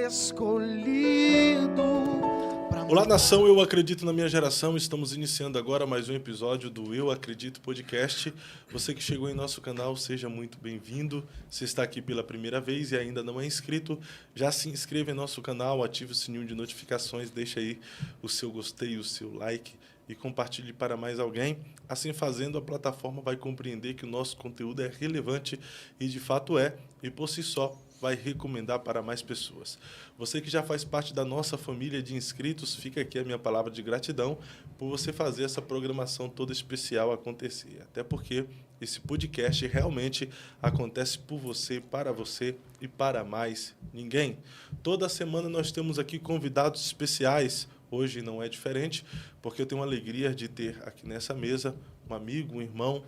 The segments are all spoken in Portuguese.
escolhido. Olá, nação, eu acredito na minha geração. Estamos iniciando agora mais um episódio do Eu Acredito Podcast. Você que chegou em nosso canal, seja muito bem-vindo. Se está aqui pela primeira vez e ainda não é inscrito, já se inscreva em nosso canal, ative o sininho de notificações, deixa aí o seu gostei, o seu like e compartilhe para mais alguém. Assim fazendo, a plataforma vai compreender que o nosso conteúdo é relevante e de fato é, e por si só vai recomendar para mais pessoas. Você que já faz parte da nossa família de inscritos, fica aqui a minha palavra de gratidão por você fazer essa programação toda especial acontecer. Até porque esse podcast realmente acontece por você, para você e para mais ninguém. Toda semana nós temos aqui convidados especiais. Hoje não é diferente, porque eu tenho a alegria de ter aqui nessa mesa um amigo, um irmão,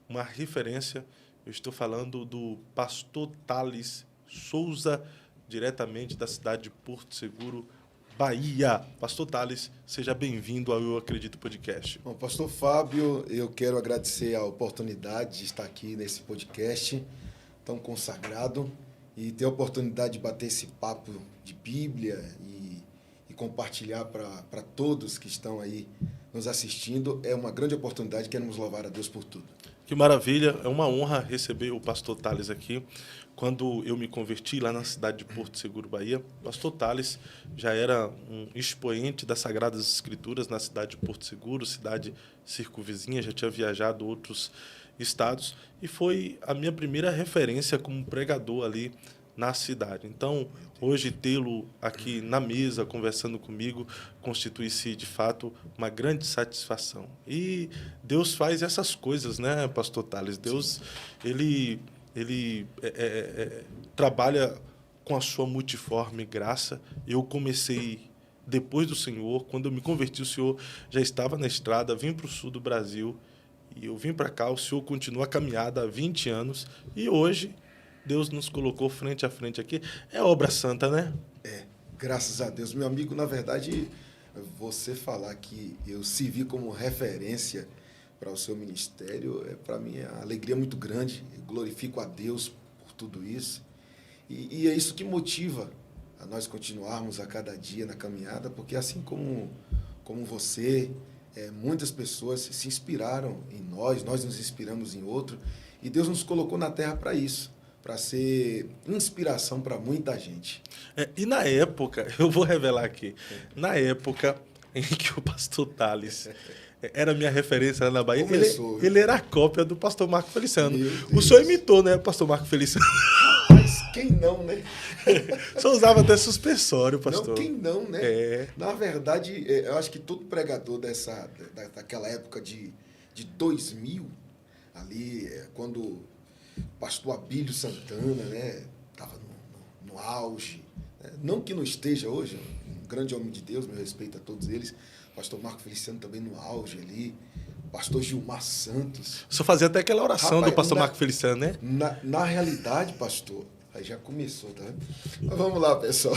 uma referência. Eu estou falando do pastor Thales Souza, diretamente da cidade de Porto Seguro, Bahia. Pastor Thales, seja bem-vindo ao Eu Acredito Podcast. Bom, pastor Fábio, eu quero agradecer a oportunidade de estar aqui nesse podcast tão consagrado e ter a oportunidade de bater esse papo de Bíblia e compartilhar para todos que estão aí nos assistindo. É uma grande oportunidade, queremos louvar a Deus por tudo. Que maravilha, é uma honra receber o pastor Thales aqui. Quando eu me converti lá na cidade de Porto Seguro, Bahia, o pastor Thales já era um expoente das Sagradas Escrituras na cidade de Porto Seguro, cidade circunvizinha, já tinha viajado a outros estados e foi a minha primeira referência como pregador ali na cidade. Então, hoje tê-lo aqui na mesa, conversando comigo, constitui-se, de fato, uma grande satisfação. E Deus faz essas coisas, né, pastor Thales? Deus, ele trabalha com a sua multiforme graça. Eu comecei depois do Senhor. Quando eu me converti, o Senhor já estava na estrada, vim para o sul do Brasil, e eu vim para cá, o Senhor continua a caminhada há 20 anos, e hoje Deus nos colocou frente a frente aqui. É obra santa, né? É, graças a Deus. Meu amigo, na verdade, você falar que eu servi como referência para o seu ministério, para mim é uma alegria muito grande. Eu glorifico a Deus por tudo isso. E é isso que motiva a nós continuarmos a cada dia na caminhada, porque assim como você, muitas pessoas se inspiraram em nós nos inspiramos em outro, e Deus nos colocou na terra para isso, para ser inspiração para muita gente. E na época, eu vou revelar aqui, na época em que o pastor Thales era minha referência lá na Bahia, ele era a cópia do pastor Marco Feliciano. O senhor imitou, né, pastor Marco Feliciano? Mas quem não, né? O senhor usava até suspensório, pastor. Não, quem não, né? Na verdade, eu acho que todo pregador daquela época de 2000, ali, quando o pastor Abílio Santana, né, estava no auge, né? Não que não esteja hoje, um grande homem de Deus, meu respeito a todos eles, pastor Marco Feliciano também no auge ali, pastor Gilmar Santos. O senhor fazia até aquela oração do pastor Marco Feliciano, né? Na realidade, pastor, aí já começou, tá vendo? Mas vamos lá, pessoal.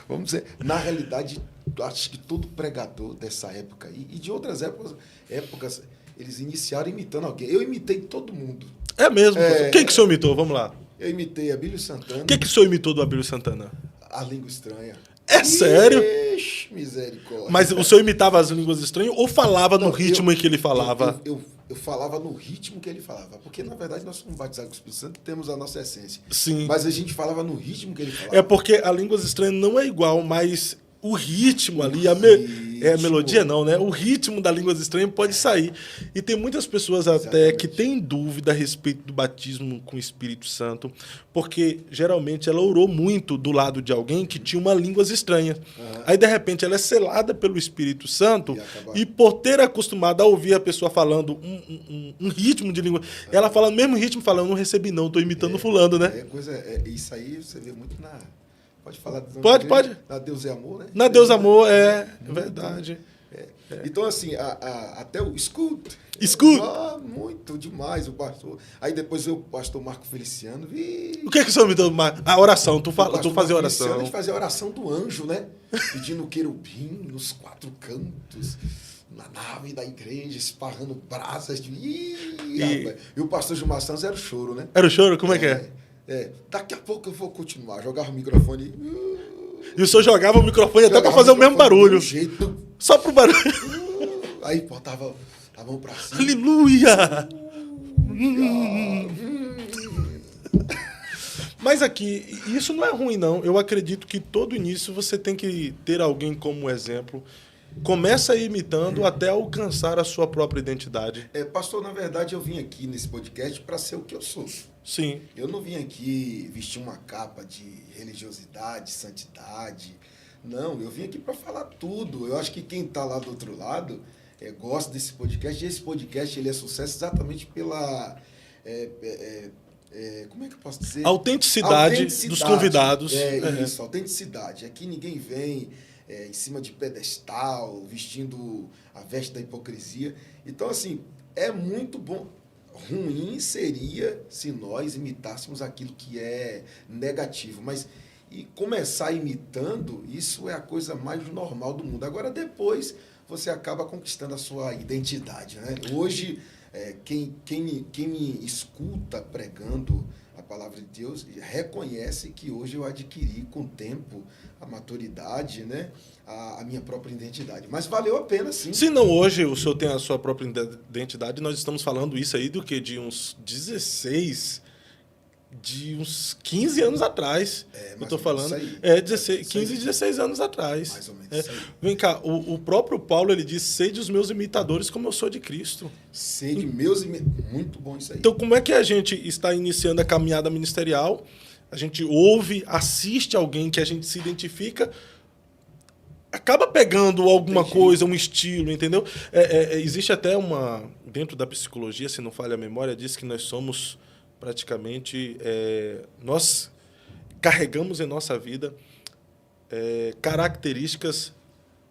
Vamos dizer, na realidade, acho que todo pregador dessa época e de outras épocas, eles iniciaram imitando alguém. Eu imitei todo mundo. É mesmo? Quem que o senhor imitou? Vamos lá. Eu imitei Abílio Santana. O que o senhor imitou do Abílio Santana? A língua estranha. É sério? Ixi, misericórdia. Mas o senhor imitava as línguas estranhas ou falava no ritmo em que ele falava? Eu falava no ritmo que ele falava. Porque, na verdade, nós somos batizados com o Espírito Santo e temos a nossa essência. Sim. Mas a gente falava no ritmo que ele falava. É porque a línguas estranhas não é igual, mas o ritmo ali, a melodia não, né? O ritmo da línguas estranhas pode sair. E tem muitas pessoas até que têm dúvida a respeito do batismo com o Espírito Santo, porque geralmente ela orou muito do lado de alguém que tinha uma línguas estranhas. Aí, de repente, ela é selada pelo Espírito Santo e por ter acostumado a ouvir a pessoa falando um ritmo de língua, ela fala no mesmo ritmo, falando, não recebi não, estou imitando fulano, né? Isso aí você vê muito na... Pode falar? Pode. Na Deus é Amor, né? Na Deus é Amor, é verdade. Então, assim, até o escuta. Muito demais o pastor. Aí depois o pastor Marco Feliciano. O que o senhor me deu? A oração, tu fazia oração. A gente fazia a oração do anjo, né? Pedindo o querubim nos 4 cantos, na nave da igreja, esparrando brasas de... E o pastor Gilmar Santos era o choro, né? Era o choro? Como é que é? Daqui a pouco eu vou continuar. Jogava o microfone. E o senhor jogava o microfone até para fazer o mesmo barulho. Jeito. Só pro barulho. Aí botava a mão pra cima. Aleluia! Mas aqui, isso não é ruim, não. Eu acredito que todo início você tem que ter alguém como exemplo. Começa imitando até alcançar a sua própria identidade. Pastor, na verdade, eu vim aqui nesse podcast para ser o que eu sou. Sim. Eu não vim aqui vestir uma capa de religiosidade, santidade. Não, eu vim aqui para falar tudo. Eu acho que quem está lá do outro lado gosta desse podcast. E esse podcast ele é sucesso exatamente pela... como é que eu posso dizer? Autenticidade dos convidados. Isso, autenticidade. Aqui ninguém vem em cima de pedestal, vestindo a veste da hipocrisia. Então, assim, é muito bom. Ruim seria se nós imitássemos aquilo que é negativo, mas começar imitando, isso é a coisa mais normal do mundo. Agora, depois, você acaba conquistando a sua identidade, né? Hoje, quem me escuta pregando a palavra de Deus reconhece que hoje eu adquiri com o tempo a maturidade, né? A minha própria identidade. Mas valeu a pena, sim. Se não hoje o senhor tem a sua própria identidade, nós estamos falando isso aí do que? De uns 16, de uns 15 anos atrás. Eu estou falando. 15, 16 anos atrás. Mais ou menos isso aí. Vem cá, o próprio Paulo ele diz: sede os meus imitadores como eu sou de Cristo. Sede meus imitadores. Muito bom isso aí. Então, como é que a gente está iniciando a caminhada ministerial? A gente ouve, assiste alguém que a gente se identifica, acaba pegando alguma coisa, um estilo, entendeu? Existe até dentro da psicologia, se não falha a memória, diz que nós somos praticamente... nós carregamos em nossa vida características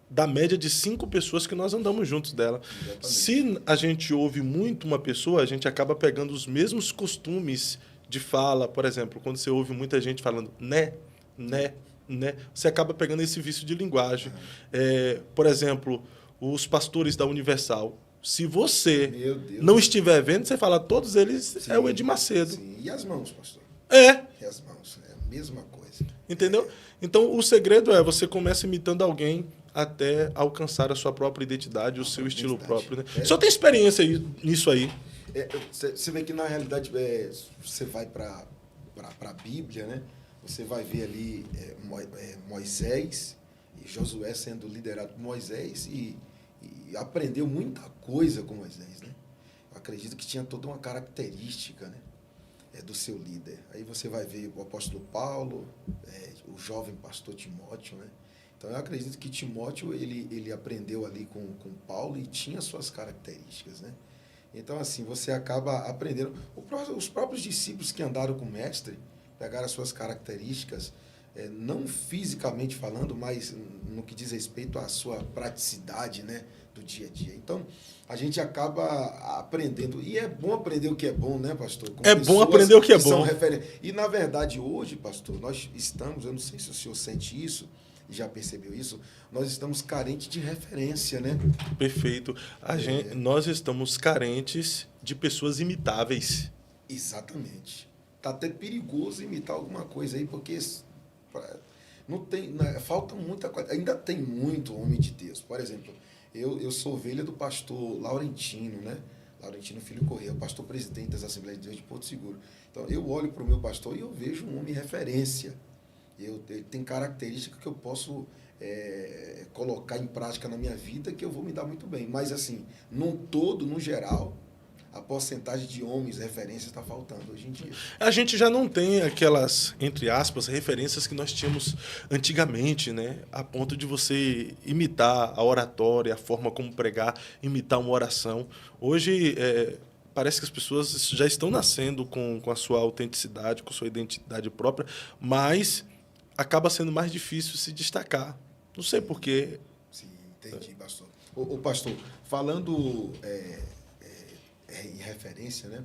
da média de 5 pessoas que nós andamos juntos dela. Exatamente. Se a gente ouve muito uma pessoa, a gente acaba pegando os mesmos costumes de fala. Por exemplo, quando você ouve muita gente falando né, você acaba pegando esse vício de linguagem. Por exemplo, os pastores da Universal. Se você não estiver vendo, você fala, todos eles é o Edir Macedo. Sim. E as mãos, pastor? E as mãos, é a mesma coisa. Entendeu? Então, o segredo você começa imitando alguém até alcançar a sua própria identidade, o seu estilo próprio. Né? O senhor tem experiência nisso aí? Você vê que, na realidade, você vai para a Bíblia, né? Você vai ver ali Moisés e Josué sendo liderado por Moisés e aprendeu muita coisa com Moisés, né? Eu acredito que tinha toda uma característica, né? Do seu líder. Aí você vai ver o apóstolo Paulo, o jovem pastor Timóteo, né? Então, eu acredito que Timóteo, ele aprendeu ali com Paulo e tinha suas características, né? Então, assim, você acaba aprendendo. Os próprios discípulos que andaram com o mestre pegaram as suas características, não fisicamente falando, mas no que diz respeito à sua praticidade, né, do dia a dia. Então, a gente acaba aprendendo. E é bom aprender o que é bom, né, pastor? É bom aprender o que é bom. E, na verdade, hoje, pastor, nós estamos, eu não sei se o senhor sente isso, já percebeu isso, nós estamos carentes de referência, né? Perfeito. Nós estamos carentes de pessoas imitáveis. Exatamente. Está até perigoso imitar alguma coisa aí, porque não tem, falta muita coisa. Ainda tem muito homem de Deus. Por exemplo, eu sou ovelha do pastor Laurentino, né? Laurentino Filho Correia, o pastor presidente das Assembleias de Deus de Porto Seguro. Então, eu olho para o meu pastor e eu vejo um homem referência. Ele tem características que eu posso colocar em prática na minha vida que eu vou me dar muito bem. Mas, assim, no geral, a porcentagem de homens referências está faltando hoje em dia. A gente já não tem aquelas, entre aspas, referências que nós tínhamos antigamente, né? A ponto de você imitar a oratória, a forma como pregar, imitar uma oração. Hoje, parece que as pessoas já estão nascendo com a sua autenticidade, com a sua identidade própria, mas acaba sendo mais difícil se destacar. Não sei por quê. Sim, entendi, pastor. O pastor, falando em referência, né?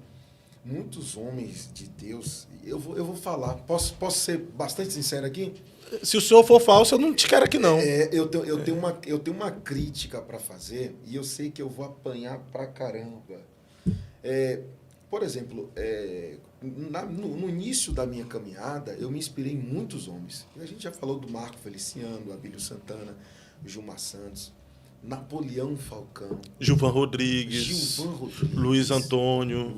Muitos homens de Deus, eu vou falar, posso ser bastante sincero aqui? Se o senhor for falso, eu não te quero aqui, não. Eu tenho uma crítica para fazer e eu sei que eu vou apanhar pra caramba. por exemplo, no início da minha caminhada, eu me inspirei em muitos homens. A gente já falou do Marco Feliciano, do Abílio Santana, Gilmar Santos, Napoleão Falcão, Gilvan Rodrigues, Luiz Antônio,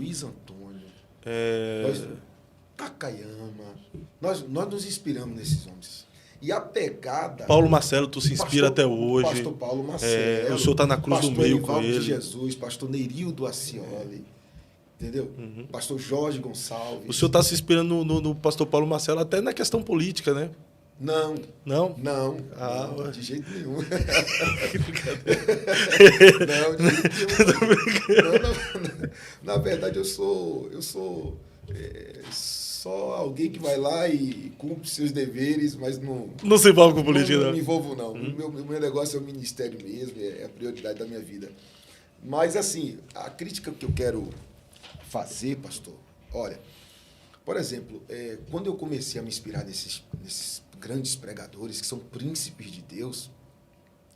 Takayama. Nós nos inspiramos nesses homens. E a pegada... Paulo Marcelo, tu se inspira até hoje. Pastor Paulo Marcelo. O senhor está na cruz do meio com ele. Pastor de Jesus, pastor Nerildo Acioli. Entendeu? Pastor Jorge Gonçalves. O senhor está se inspirando no pastor Paulo Marcelo até na questão política, né? Não. Não? Não. Ah, não, de jeito nenhum. Não, de jeito nenhum. Não, na verdade, eu sou só alguém que vai lá e cumpre seus deveres, mas não... Não se envolve com política, não. Não me envolvo, não. O meu negócio é o ministério mesmo, é a prioridade da minha vida. Mas, assim, a crítica que eu quero fazer, pastor, olha, por exemplo, quando eu comecei a me inspirar nesses grandes pregadores, que são príncipes de Deus,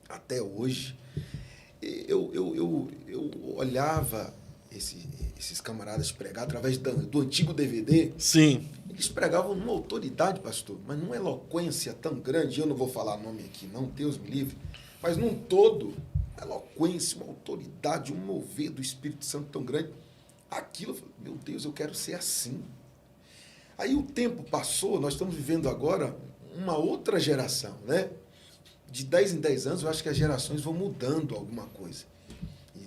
até hoje, eu olhava esses camaradas pregar através do antigo DVD. Sim. Eles pregavam numa autoridade, pastor, mas numa eloquência tão grande. Eu não vou falar nome aqui, não, Deus me livre. Mas num todo, uma eloquência, uma autoridade, um mover do Espírito Santo tão grande. Aquilo, eu falei, meu Deus, eu quero ser assim. Aí o tempo passou, nós estamos vivendo agora uma outra geração, né? De 10 em 10 anos, eu acho que as gerações vão mudando alguma coisa.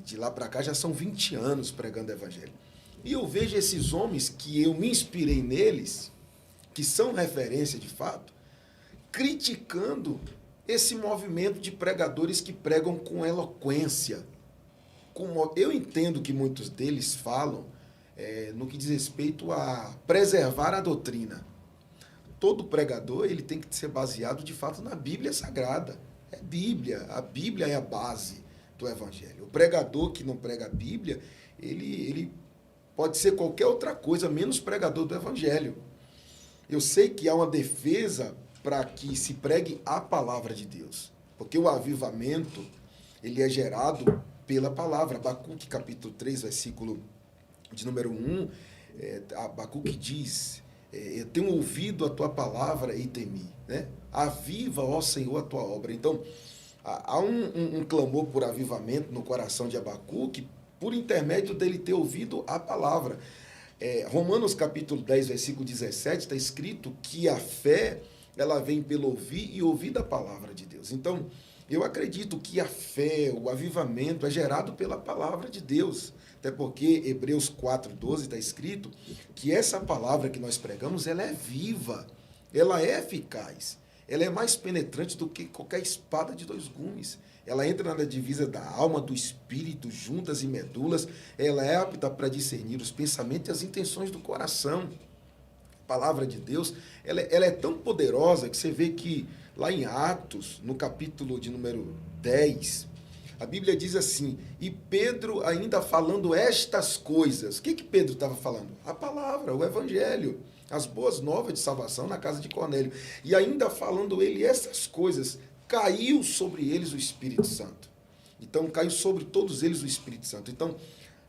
De lá para cá já são 20 anos pregando o evangelho. E eu vejo esses homens que eu me inspirei neles, que são referência de fato, criticando esse movimento de pregadores que pregam com eloquência. Eu entendo que muitos deles falam no que diz respeito a preservar a doutrina. Todo pregador ele tem que ser baseado de fato na Bíblia Sagrada. É Bíblia. A Bíblia é a base do evangelho. O pregador que não prega a Bíblia, ele pode ser qualquer outra coisa, menos pregador do evangelho. Eu sei que há uma defesa para que se pregue a palavra de Deus, porque o avivamento, ele é gerado pela palavra. Abacuque, capítulo 3, versículo de número 1, Abacuque diz, eu tenho ouvido a tua palavra e temi, né? Aviva, ó Senhor, a tua obra. Então, há um clamor por avivamento no coração de Abacuque, por intermédio dele ter ouvido a palavra. Romanos capítulo 10, versículo 17, está escrito que a fé, ela vem pelo ouvir e ouvir da palavra de Deus. Então, eu acredito que a fé, o avivamento é gerado pela palavra de Deus. Até porque Hebreus 4:12 está escrito que essa palavra que nós pregamos, ela é viva, ela é eficaz. Ela é mais penetrante do que qualquer espada de 2 gumes. Ela entra na divisa da alma, do espírito, juntas e medulas. Ela é apta para discernir os pensamentos e as intenções do coração. A palavra de Deus, ela é tão poderosa que você vê que lá em Atos, no capítulo de número 10, a Bíblia diz assim, e Pedro ainda falando estas coisas. O que Pedro estava falando? A palavra, o evangelho. As boas novas de salvação na casa de Cornélio. E ainda falando ele essas coisas, caiu sobre eles o Espírito Santo. Então, caiu sobre todos eles o Espírito Santo. Então,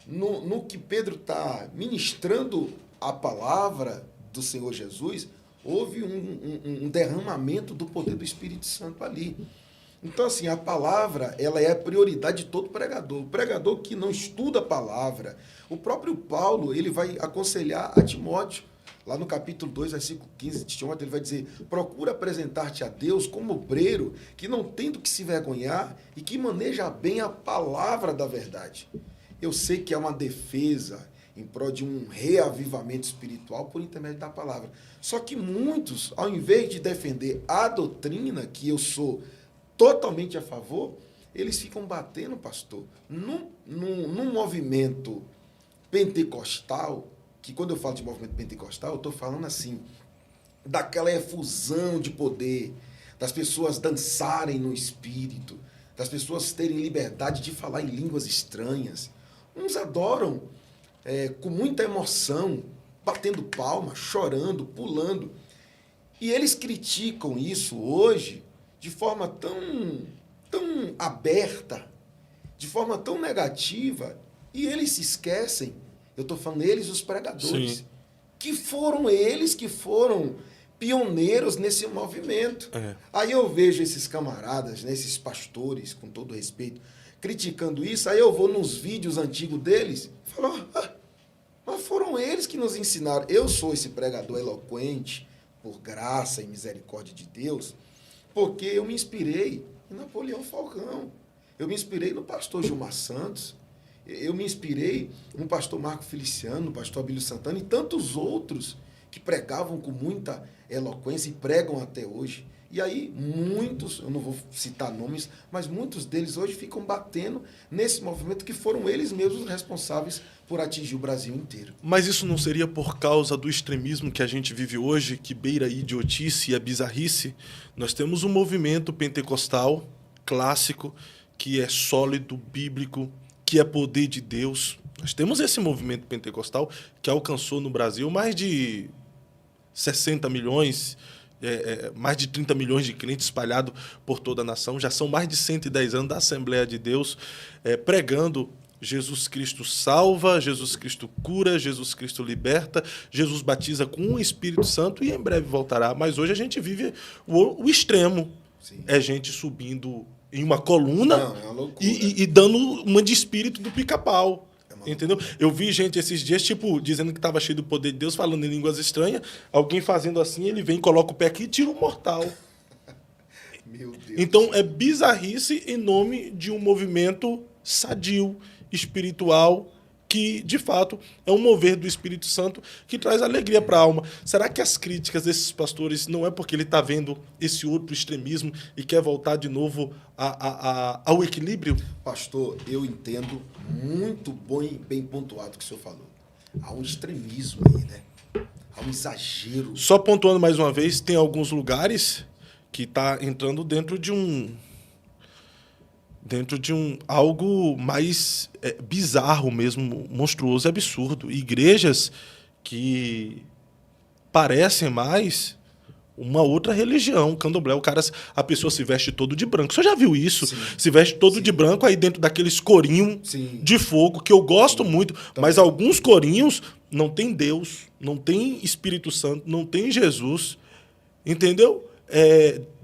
no que Pedro está ministrando a palavra do Senhor Jesus, houve um derramamento do poder do Espírito Santo ali. Então, assim, a palavra, ela é a prioridade de todo pregador. O pregador que não estuda a palavra, o próprio Paulo, ele vai aconselhar a Timóteo, lá no capítulo 2, versículo 15 de Timóteo, ele vai dizer, procura apresentar-te a Deus como obreiro, que não tem do que se vergonhar e que maneja bem a palavra da verdade. Eu sei que é uma defesa em prol de um reavivamento espiritual por intermédio da palavra. Só que muitos, ao invés de defender a doutrina, que eu sou totalmente a favor, eles ficam batendo, pastor, num movimento pentecostal, que quando eu falo de movimento pentecostal, eu estou falando assim, daquela efusão de poder, das pessoas dançarem no espírito, das pessoas terem liberdade de falar em línguas estranhas. Uns adoram com muita emoção, batendo palma, chorando, pulando. E eles criticam isso hoje de forma tão aberta, de forma tão negativa, e eles se esquecem Eu estou falando eles, os pregadores. Sim. Que foram eles que foram pioneiros nesse movimento. Aí eu vejo esses camaradas, né, esses pastores, com todo respeito, criticando isso. Aí eu vou nos vídeos antigos deles e falo, mas foram eles que nos ensinaram. Eu sou esse pregador eloquente, por graça e misericórdia de Deus, porque eu me inspirei em Napoleão Falcão. Eu me inspirei no pastor Gilmar Santos. Eu me inspirei no pastor Marco Feliciano, no pastor Abílio Santana e tantos outros que pregavam com muita eloquência e pregam até hoje. E aí muitos, eu não vou citar nomes, mas muitos deles hoje ficam batendo nesse movimento que foram eles mesmos responsáveis por atingir o Brasil inteiro. Mas isso não seria por causa do extremismo que a gente vive hoje, que beira a idiotice e a bizarrice? Nós temos um movimento pentecostal clássico, que é sólido, bíblico, que é poder de Deus. Nós temos esse movimento pentecostal que alcançou no Brasil mais de 60 milhões, mais de 30 milhões de crentes espalhados por toda a nação. Já são mais de 110 anos da Assembleia de Deus pregando Jesus Cristo salva, Jesus Cristo cura, Jesus Cristo liberta, Jesus batiza com o Espírito Santo e em breve voltará. Mas hoje a gente vive o extremo. Sim. É gente subindo em uma coluna. Não, é uma loucura. E dando uma de espírito do pica-pau. Entendeu? Eu vi gente esses dias, tipo, dizendo que estava cheio do poder de Deus, falando em línguas estranhas, alguém fazendo assim, ele vem, coloca o pé aqui e tira o mortal. Meu Deus. Então, é bizarrice em nome de um movimento sadio, espiritual, que, de fato, é um mover do Espírito Santo que traz alegria para a alma. Será que as críticas desses pastores não é porque ele está vendo esse outro extremismo e quer voltar de novo ao equilíbrio? Pastor, eu entendo muito bem pontuado o que o senhor falou. Há um extremismo aí, né? Há um exagero. Só pontuando mais uma vez, tem alguns lugares que está entrando dentro de um algo mais bizarro mesmo, monstruoso e absurdo. Igrejas que parecem mais uma outra religião, candomblé. A pessoa se veste todo de branco. Você já viu isso? Sim. Se veste todo Sim. de branco, aí dentro daqueles corinhos Sim. de fogo, que eu gosto Sim. muito, também. Mas alguns corinhos não tem Deus, não tem Espírito Santo, não tem Jesus, entendeu?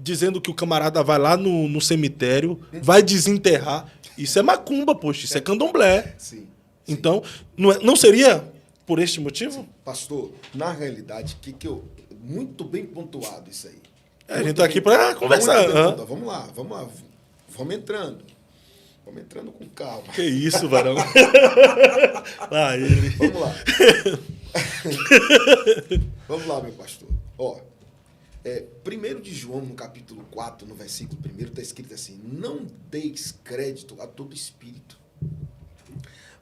Dizendo que o camarada vai lá no cemitério, vai desenterrar. Isso é macumba, poxa, isso é candomblé. Sim. Então, não seria por este motivo? Sim. Pastor, na realidade, que eu... Muito bem pontuado isso aí. A gente está aqui para conversar. Vamos lá. Vamos entrando com calma. Que isso, varão. Lá ele. Vamos lá. Vamos lá, meu pastor. 1 de João, no capítulo 4, no versículo 1, está escrito assim: não deis crédito a todo espírito.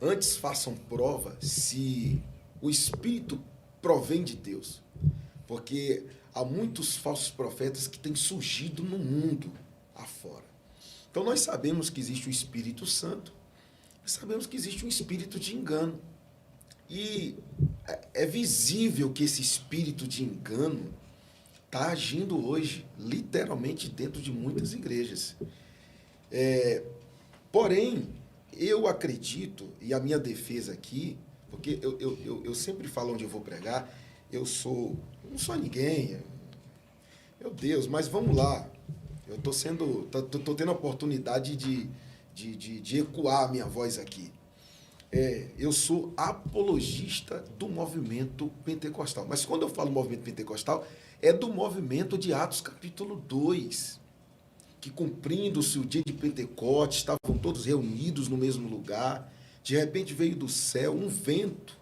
Antes façam prova se o espírito provém de Deus. Porque há muitos falsos profetas que têm surgido no mundo afora. Então nós sabemos que existe o Espírito Santo, nós sabemos que existe um espírito de engano. E é visível que esse espírito de engano está agindo hoje, literalmente, dentro de muitas igrejas. Porém, eu acredito, e a minha defesa aqui, porque eu sempre falo onde eu vou pregar, eu não sou ninguém, meu Deus, mas vamos lá. Eu estou tendo a oportunidade de ecoar a minha voz aqui. Eu sou apologista do movimento pentecostal. Mas quando eu falo movimento pentecostal, é do movimento de Atos capítulo 2, que cumprindo-se o dia de Pentecostes, estavam todos reunidos no mesmo lugar. De repente veio do céu um vento,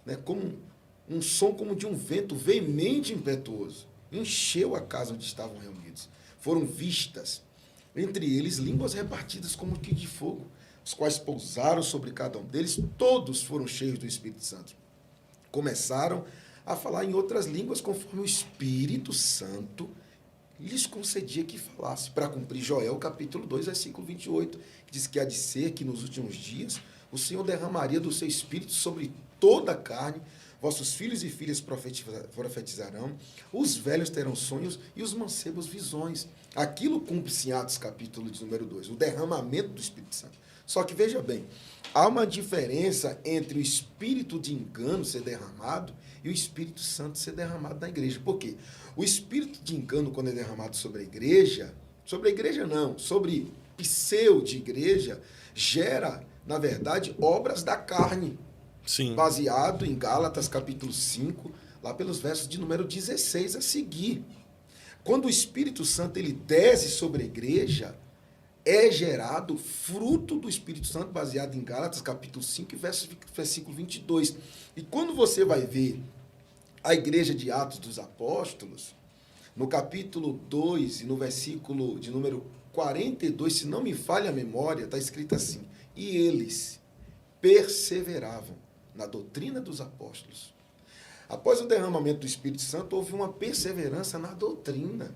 né, como um som como de um vento veemente e impetuoso. Encheu a casa onde estavam reunidos. Foram vistas, entre eles, línguas repartidas como que de fogo, os quais pousaram sobre cada um deles. Todos foram cheios do Espírito Santo. Começaram a falar em outras línguas, conforme o Espírito Santo lhes concedia que falasse, para cumprir Joel, capítulo 2, versículo 28, que diz que há de ser que nos últimos dias o Senhor derramaria do seu Espírito sobre toda a carne. Vossos filhos e filhas profetizarão, os velhos terão sonhos e os mancebos visões. Aquilo cumpre-se em Atos capítulo de número 2, o derramamento do Espírito Santo. Só que veja bem, há uma diferença entre o espírito de engano ser derramado e o Espírito Santo ser derramado na igreja. Por quê? O espírito de engano, quando é derramado sobre a igreja não, sobre pseudo-igreja, gera, na verdade, obras da carne. Sim. Baseado em Gálatas, capítulo 5, lá pelos versos de número 16 a seguir. Quando o Espírito Santo ele desce sobre a igreja, é gerado fruto do Espírito Santo, baseado em Gálatas, capítulo 5, versículo 22. E quando você vai ver a igreja de Atos dos Apóstolos, no capítulo 2 e no versículo de número 42, se não me falha a memória, está escrito assim: e eles perseveravam na doutrina dos apóstolos. Após o derramamento do Espírito Santo, houve uma perseverança na doutrina.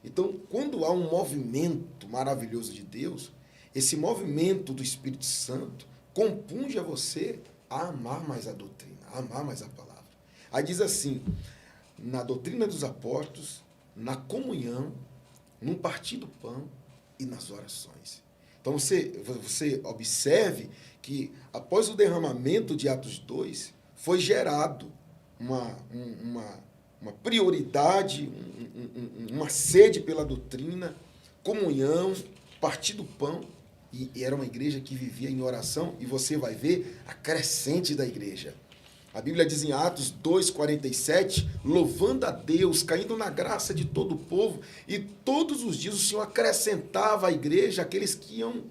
Então, quando há um movimento maravilhoso de Deus, esse movimento do Espírito Santo compunge a você a amar mais a doutrina, a amar mais a palavra. Aí diz assim, na doutrina dos apóstolos, na comunhão, no partir do pão e nas orações. Então, você observe que, após o derramamento de Atos 2, foi gerado uma prioridade, uma sede pela doutrina, comunhão, partir do pão, e era uma igreja que vivia em oração, e você vai ver a crescente da igreja. A Bíblia diz em Atos 2,47, louvando a Deus, caindo na graça de todo o povo, e todos os dias o Senhor acrescentava à igreja aqueles que iam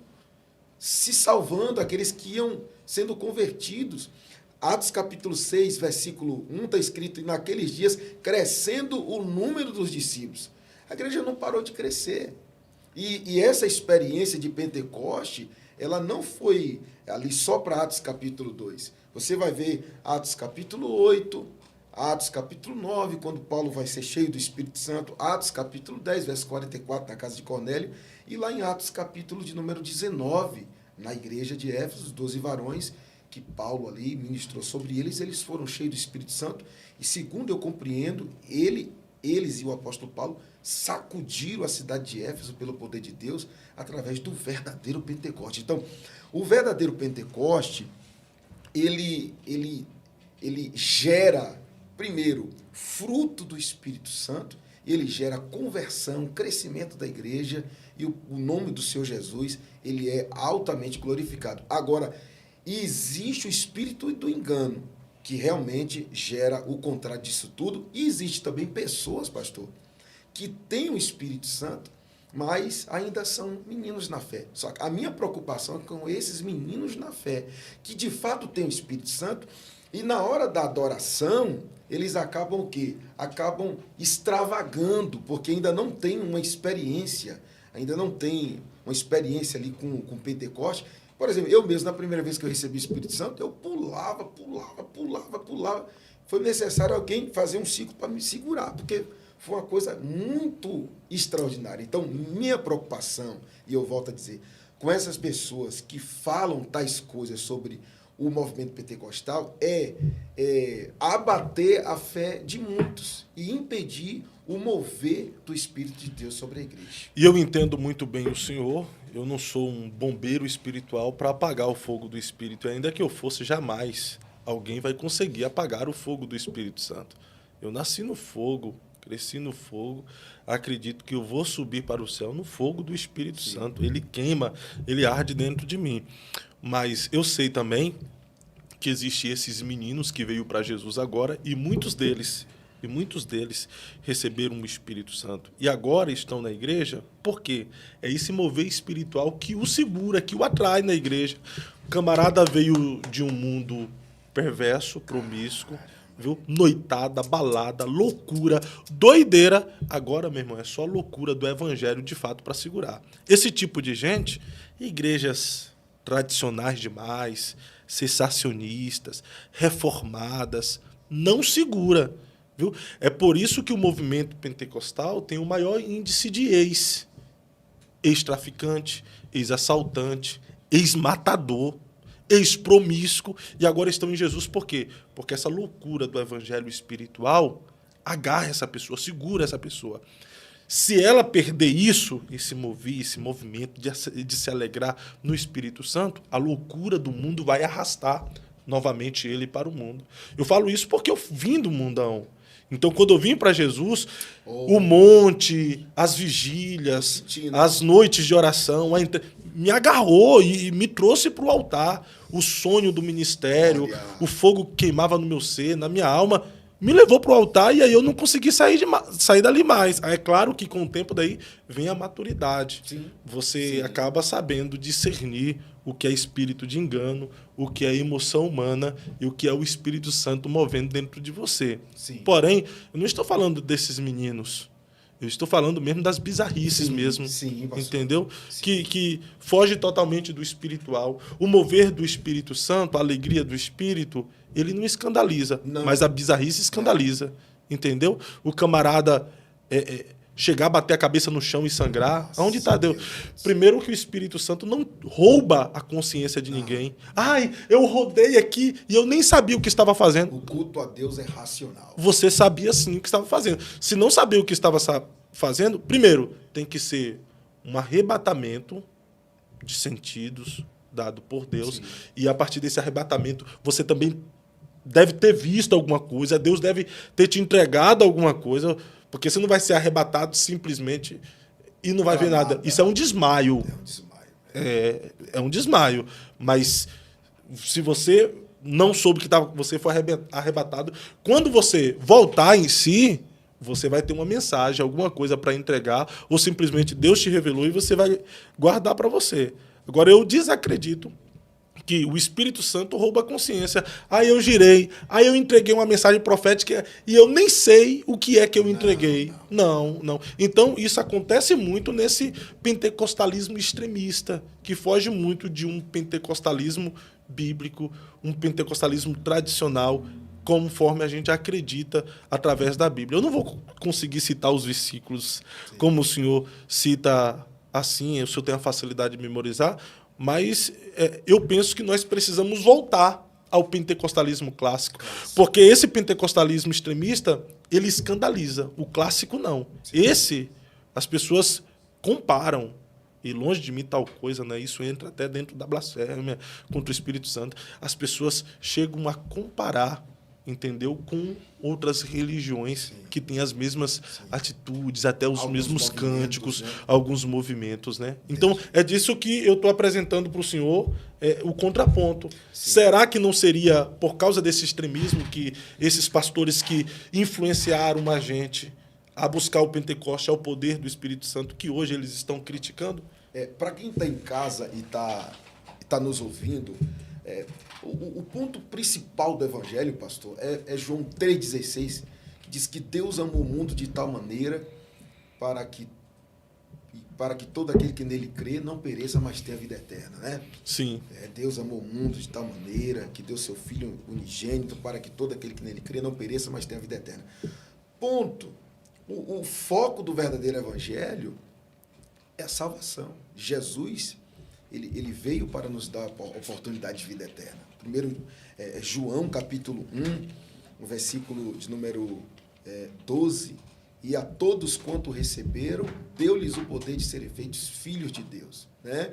se salvando, aqueles que iam sendo convertidos. Atos capítulo 6, versículo 1, está escrito, e naqueles dias, crescendo o número dos discípulos. A igreja não parou de crescer. E essa experiência de Pentecoste, ela não foi ali só para Atos capítulo 2. Você vai ver Atos capítulo 8, Atos capítulo 9, quando Paulo vai ser cheio do Espírito Santo, Atos capítulo 10, verso 44, na casa de Cornélio, e lá em Atos capítulo de número 19, na igreja de Éfeso, os 12 varões, que Paulo ali ministrou sobre eles, eles foram cheios do Espírito Santo, e segundo eu compreendo, eles e o apóstolo Paulo sacudiram a cidade de Éfeso pelo poder de Deus, através do verdadeiro Pentecoste. Então, o verdadeiro Pentecoste, ele gera, primeiro, fruto do Espírito Santo, ele gera conversão, crescimento da igreja, e o nome do Senhor Jesus, ele é altamente glorificado. Agora, existe o espírito do engano, que realmente gera o contrário disso tudo, e existe também pessoas, pastor, que têm o Espírito Santo, mas ainda são meninos na fé. Só que a minha preocupação é com esses meninos na fé, que de fato têm o Espírito Santo, e na hora da adoração, eles acabam o quê? Acabam extravagando, porque ainda não tem uma experiência, ali com Pentecoste. Por exemplo, eu mesmo, na primeira vez que eu recebi o Espírito Santo, eu pulava. Foi necessário alguém fazer um ciclo para me segurar, porque foi uma coisa muito extraordinária. Então, minha preocupação, e eu volto a dizer, com essas pessoas que falam tais coisas sobre o movimento pentecostal, é abater a fé de muitos e impedir o mover do Espírito de Deus sobre a igreja. E eu entendo muito bem o senhor, eu não sou um bombeiro espiritual para apagar o fogo do Espírito, ainda que eu fosse, jamais alguém vai conseguir apagar o fogo do Espírito Santo. Eu nasci no fogo, cresci no fogo, acredito que eu vou subir para o céu no fogo do Espírito Sim. Santo. Ele queima, ele arde dentro de mim. Mas eu sei também que existem esses meninos que veio para Jesus agora, e muitos deles receberam o Espírito Santo. E agora estão na igreja, por quê? É esse mover espiritual que o segura, que o atrai na igreja. O camarada veio de um mundo perverso, promíscuo, viu? Noitada, balada, loucura, doideira. Agora, meu irmão, é só loucura do evangelho de fato para segurar. Esse tipo de gente, igrejas tradicionais demais, cessacionistas, reformadas, não segura. Viu? É por isso que o movimento pentecostal tem o maior índice de ex-traficante, ex-assaltante, ex-matador, ex-promíscuo, e agora estão em Jesus. Por quê? Porque essa loucura do evangelho espiritual agarra essa pessoa, segura essa pessoa. Se ela perder isso, esse movimento de se alegrar no Espírito Santo, a loucura do mundo vai arrastar novamente ele para o mundo. Eu falo isso porque eu vim do mundão. Então, quando eu vim para Jesus, o monte, as vigílias, as noites de oração, me agarrou e me trouxe para o altar. O sonho do ministério, o fogo que queimava no meu ser, na minha alma, me levou para o altar e aí eu não consegui sair dali mais. É claro que com o tempo daí vem a maturidade. Sim. Você acaba sabendo discernir o que é espírito de engano, o que é emoção humana e o que é o Espírito Santo movendo dentro de você. Sim. Porém, eu não estou falando desses meninos. Eu estou falando mesmo das bizarrices mesmo. Sim, entendeu? Sim. Que foge totalmente do espiritual. O mover do Espírito Santo, a alegria do Espírito, ele não escandaliza, mas a bizarrice escandaliza. Entendeu? O camarada chegar, bater a cabeça no chão e sangrar. Onde está Deus? Primeiro que o Espírito Santo não rouba a consciência de ninguém. Ai, eu rodei aqui e eu nem sabia o que estava fazendo. O culto a Deus é racional. Você sabia sim o que estava fazendo. Se não sabia o que estava fazendo, primeiro, tem que ser um arrebatamento de sentidos dado por Deus. Sim. E a partir desse arrebatamento, você também deve ter visto alguma coisa, Deus deve ter te entregado alguma coisa. Porque você não vai ser arrebatado simplesmente e não vai ver nada. Isso é um desmaio. É um desmaio. É um desmaio. Mas se você não soube que você foi arrebatado, quando você voltar em si, você vai ter uma mensagem, alguma coisa para entregar, ou simplesmente Deus te revelou e você vai guardar para você. Agora, eu desacredito que o Espírito Santo rouba a consciência. Aí eu girei, aí eu entreguei uma mensagem profética e eu nem sei o que é que eu entreguei. Não. Então, isso acontece muito nesse pentecostalismo extremista, que foge muito de um pentecostalismo bíblico, um pentecostalismo tradicional, conforme a gente acredita através da Bíblia. Eu não vou conseguir citar os versículos como o senhor cita assim, o senhor tem a facilidade de memorizar, mas eu penso que nós precisamos voltar ao pentecostalismo clássico. Porque esse pentecostalismo extremista, ele escandaliza. O clássico, não. Esse, as pessoas comparam. E longe de mim tal coisa, né? Isso entra até dentro da blasfêmia contra o Espírito Santo. As pessoas chegam a comparar, entendeu? Com outras religiões que têm as mesmas atitudes, até os mesmos cânticos, né? Alguns movimentos, né? Então, é disso que eu estou apresentando para o senhor o contraponto. Sim. Será que não seria por causa desse extremismo que esses pastores que influenciaram a gente a buscar o Pentecoste, ao poder do Espírito Santo, que hoje eles estão criticando? Para quem está em casa e tá nos ouvindo, o ponto principal do Evangelho, pastor, é João 3,16, que diz que Deus amou o mundo de tal maneira para que todo aquele que nele crê não pereça, mas tenha vida eterna, né? Sim. Deus amou o mundo de tal maneira que deu seu Filho unigênito para que todo aquele que nele crê não pereça, mas tenha vida eterna. Ponto. O foco do verdadeiro Evangelho é a salvação. Jesus, ele veio para nos dar a oportunidade de vida eterna. Primeiro, João, capítulo 1, no versículo de número 12, e a todos quanto receberam, deu-lhes o poder de serem feitos filhos de Deus. Né?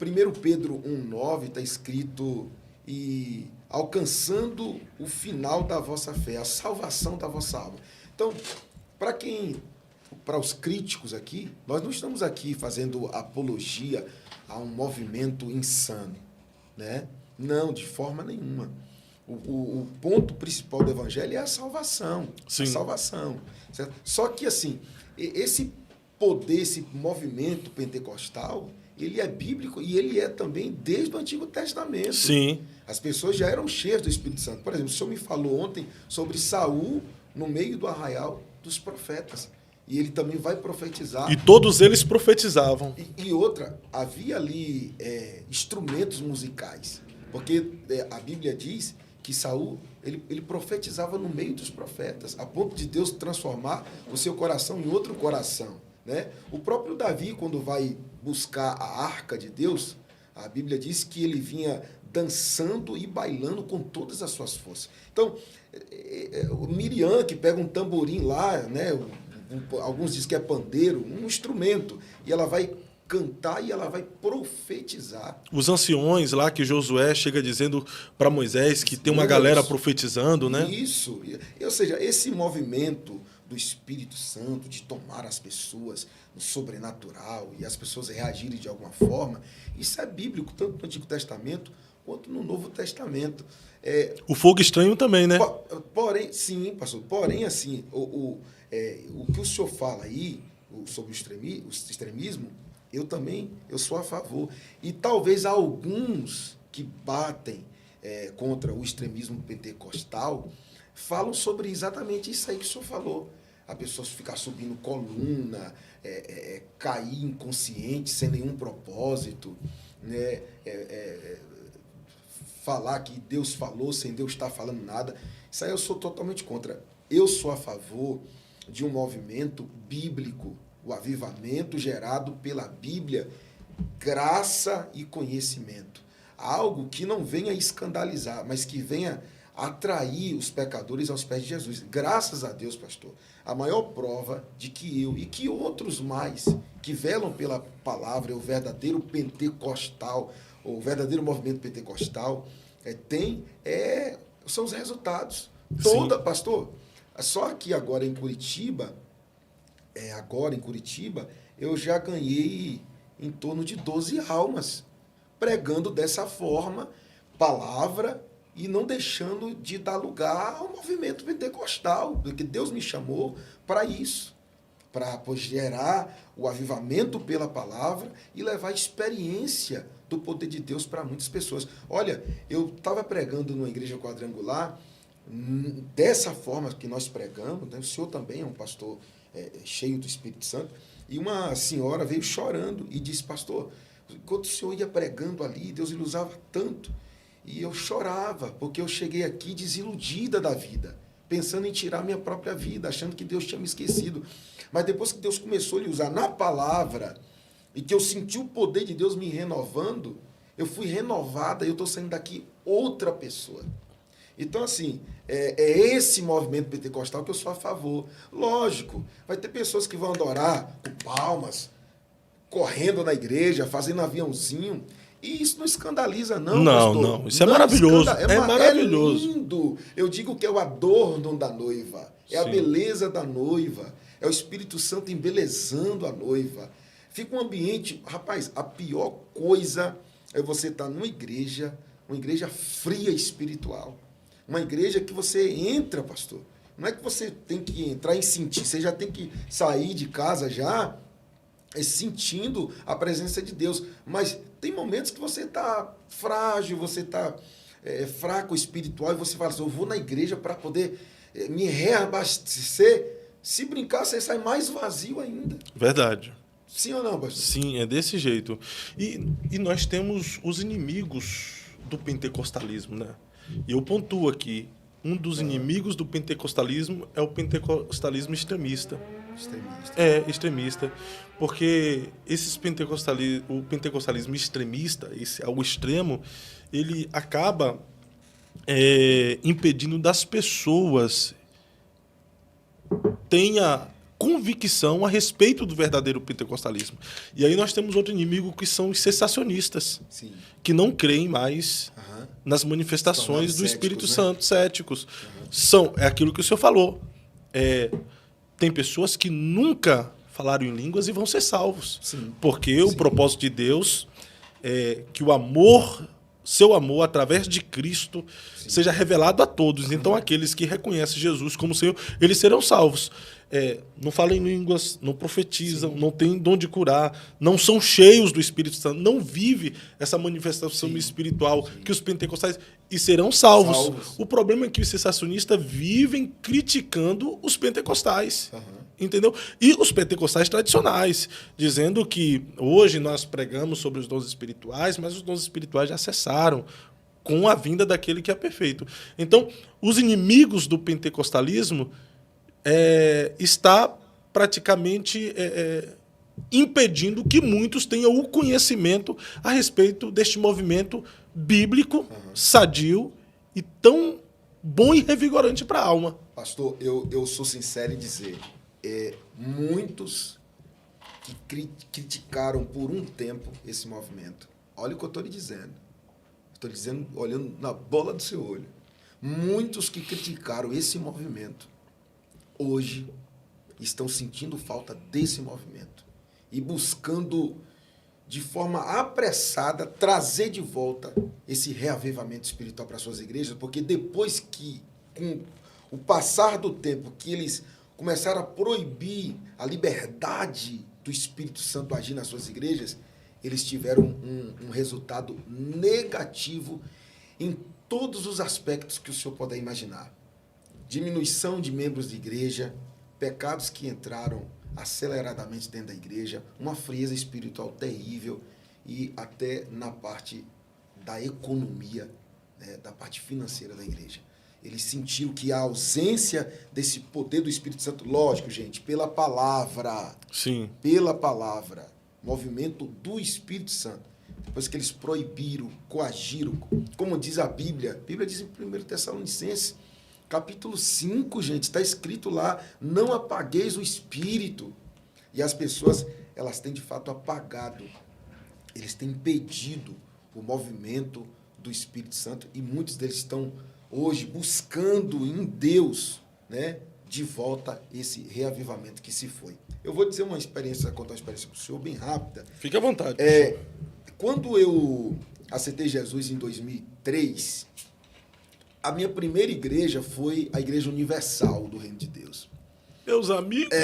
1 Pedro 1,9 está escrito, e alcançando o final da vossa fé, a salvação da vossa alma. Então, para os críticos aqui, nós não estamos aqui fazendo apologia a um movimento insano, né? Não, de forma nenhuma. O ponto principal do Evangelho é a salvação. Sim. A salvação. Certo? Só que, assim, esse poder, esse movimento pentecostal, ele é bíblico e ele é também desde o Antigo Testamento. Sim. As pessoas já eram cheias do Espírito Santo. Por exemplo, o senhor me falou ontem sobre Saul no meio do arraial dos profetas. E ele também vai profetizar. E todos eles profetizavam. E outra, havia ali instrumentos musicais. Porque a Bíblia diz que Saul, ele profetizava no meio dos profetas, a ponto de Deus transformar o seu coração em outro coração. Né? O próprio Davi, quando vai buscar a arca de Deus, a Bíblia diz que ele vinha dançando e bailando com todas as suas forças. Então, o Miriam, que pega um tamborim lá, né, alguns dizem que é pandeiro, um instrumento, e ela vai cantar e ela vai profetizar. Os anciões lá que Josué chega dizendo para Moisés que tem uma galera profetizando, né? Isso. Ou seja, esse movimento do Espírito Santo de tomar as pessoas no sobrenatural e as pessoas reagirem de alguma forma, isso é bíblico, tanto no Antigo Testamento quanto no Novo Testamento. O fogo estranho também, né? Porém, sim, pastor. Porém, assim, o que o senhor fala aí sobre o extremismo, eu sou a favor. E talvez alguns que batem contra o extremismo pentecostal falam sobre exatamente isso aí que o senhor falou. A pessoa ficar subindo coluna, cair inconsciente, sem nenhum propósito, né? Falar que Deus falou sem Deus estar falando nada. Isso aí eu sou totalmente contra. Eu sou a favor de um movimento bíblico, o avivamento gerado pela Bíblia, graça e conhecimento. Algo que não venha escandalizar, mas que venha atrair os pecadores aos pés de Jesus. Graças a Deus, pastor, a maior prova de que eu e que outros mais que velam pela palavra, o verdadeiro pentecostal, o verdadeiro movimento pentecostal, são os resultados. Pastor, só que agora em Curitiba, eu já ganhei em torno de 12 almas, pregando dessa forma, palavra, e não deixando de dar lugar ao movimento pentecostal, porque Deus me chamou para isso, para gerar o avivamento pela palavra e levar a experiência do poder de Deus para muitas pessoas. Olha, eu estava pregando numa igreja quadrangular, dessa forma que nós pregamos, né? O senhor também é um pastor cheio do Espírito Santo, e uma senhora veio chorando e disse: pastor, enquanto o senhor ia pregando ali, Deus lhe usava tanto, e eu chorava, porque eu cheguei aqui desiludida da vida, pensando em tirar minha própria vida, achando que Deus tinha me esquecido. Mas depois que Deus começou a lhe usar na palavra, e que eu senti o poder de Deus me renovando, eu fui renovada e eu estou saindo daqui outra pessoa. Então, assim, é esse movimento pentecostal que eu sou a favor. Lógico, vai ter pessoas que vão adorar com palmas, correndo na igreja, fazendo aviãozinho, e isso não escandaliza, não, pastor. Não, isso é maravilhoso. É maravilhoso. É lindo. Eu digo que é o adorno da noiva, é a beleza da noiva, é o Espírito Santo embelezando a noiva. Fica um ambiente... Rapaz, a pior coisa é você estar numa igreja, uma igreja fria espiritual. Uma igreja que você entra, pastor. Não é que você tem que entrar e sentir, você já tem que sair de casa já sentindo a presença de Deus. Mas tem momentos que você está frágil, você está fraco espiritual, e você fala assim: eu vou na igreja para poder me reabastecer. Se brincar, você sai mais vazio ainda. Verdade. Sim ou não, pastor? Sim, é desse jeito. E nós temos os inimigos do pentecostalismo, né? E eu pontuo aqui, um dos inimigos do pentecostalismo é o pentecostalismo extremista. Extremista. Porque o pentecostalismo extremista, ao extremo, ele acaba impedindo das pessoas tenha convicção a respeito do verdadeiro pentecostalismo. E aí nós temos outro inimigo, que são os cessacionistas, Sim. que não creem mais nas manifestações do Espírito Santo, céticos. É aquilo que o senhor falou. Tem pessoas que nunca falaram em línguas e vão ser salvos. Sim. Porque o propósito de Deus é que o amor, seu amor, através de Cristo, seja revelado a todos. Então, aqueles que reconhecem Jesus como Senhor, eles serão salvos. Não falam em línguas, não profetizam, não têm dom de curar, não são cheios do Espírito Santo, não vivem essa manifestação espiritual que os pentecostais, e serão salvos. O problema é que os cessacionistas vivem criticando os pentecostais. Entendeu? E os pentecostais tradicionais, dizendo que hoje nós pregamos sobre os dons espirituais, mas os dons espirituais já cessaram com a vinda daquele que é perfeito. Então, os inimigos do pentecostalismo está praticamente impedindo que muitos tenham o conhecimento a respeito deste movimento bíblico, sadio e tão bom e revigorante para a alma. Pastor, eu sou sincero em dizer, muitos que criticaram por um tempo esse movimento. Olha o que eu estou lhe dizendo. Estou dizendo, olhando na bola do seu olho. Muitos que criticaram esse movimento, hoje estão sentindo falta desse movimento e buscando, de forma apressada, trazer de volta esse reavivamento espiritual para suas igrejas, porque depois que, com o passar do tempo, que eles começaram a proibir a liberdade do Espírito Santo agir nas suas igrejas, eles tiveram um resultado negativo em todos os aspectos que o senhor puder imaginar. Diminuição de membros de igreja, pecados que entraram aceleradamente dentro da igreja, uma frieza espiritual terrível e até na parte da economia, né, da parte financeira da igreja. Eles sentiram que a ausência desse poder do Espírito Santo, lógico, gente, pela palavra, Sim. pela palavra, movimento do Espírito Santo, depois que eles proibiram, coagiram, como diz a Bíblia diz em 1 Tessalonicenses, capítulo 5, gente, está escrito lá, não apagueis o Espírito. E as pessoas, elas têm de fato apagado, eles têm impedido o movimento do Espírito Santo e muitos deles estão hoje buscando em Deus, né, de volta esse reavivamento que se foi. Eu vou dizer contar uma experiência para o senhor bem rápida. Fique à vontade. Quando eu aceitei Jesus em 2003, a minha primeira igreja foi a Igreja Universal do Reino de Deus. Meus amigos?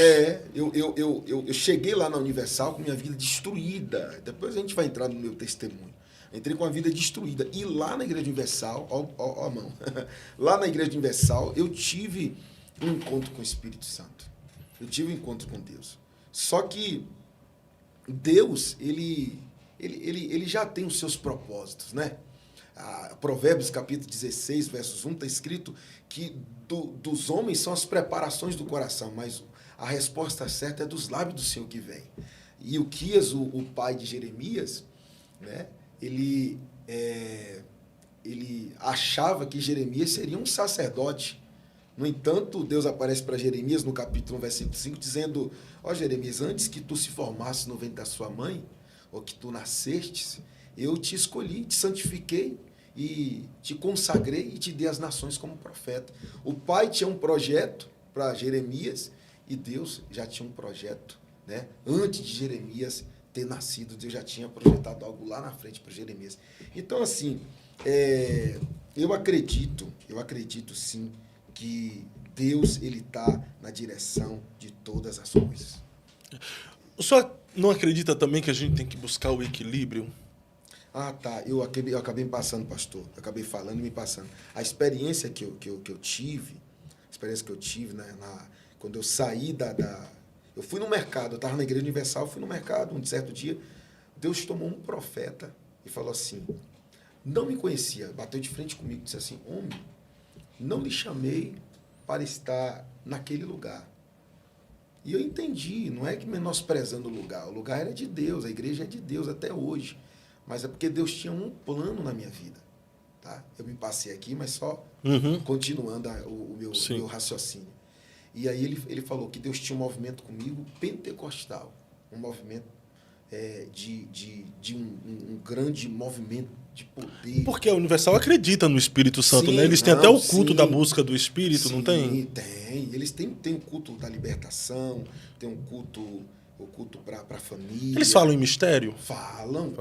Eu cheguei lá na Universal com minha vida destruída. Depois a gente vai entrar no meu testemunho. Entrei com a vida destruída. E lá na Igreja Universal, ó a mão, lá na Igreja Universal, eu tive um encontro com o Espírito Santo. Eu tive um encontro com Deus. Só que Deus, ele já tem os seus propósitos, né? Provérbios capítulo 16, versos 1, está escrito que dos homens são as preparações do coração, mas a resposta certa é dos lábios do Senhor que vem. E Ilquias, o pai de Jeremias, né? Ele achava que Jeremias seria um sacerdote. No entanto, Deus aparece para Jeremias no capítulo 1, versículo 5, dizendo: ó Jeremias, antes que tu se formasses no ventre da sua mãe, ou que tu nascestes, eu te escolhi, te santifiquei e te consagrei e te dei as nações como profeta. O pai tinha um projeto para Jeremias e Deus já tinha um projeto, né? Antes de Jeremias ter nascido, Deus já tinha projetado algo lá na frente para Jeremias. Então, assim, eu acredito sim, que Deus ele está na direção de todas as coisas. O senhor não acredita também que a gente tem que buscar o equilíbrio? Ah, tá. Eu acabei me passando, pastor. Eu acabei falando e me passando. A experiência que eu tive, quando eu saí eu fui no mercado, eu estava na Igreja Universal, fui no mercado um certo dia, Deus tomou um profeta e falou assim, não me conhecia, bateu de frente comigo e disse assim, homem, não lhe chamei para estar naquele lugar. E eu entendi, não é que menosprezando o lugar era de Deus, a igreja é de Deus até hoje, mas é porque Deus tinha um plano na minha vida. Tá? Eu me passei aqui, mas só continuando o meu raciocínio. E aí ele falou que Deus tinha um movimento comigo pentecostal, um movimento de um grande movimento de poder. Porque a Universal acredita no Espírito Santo, sim, né? Eles têm até o culto da busca do Espírito, não tem? Tem. Eles têm o culto da libertação, tem o culto para a família. Eles falam em mistério? Falam.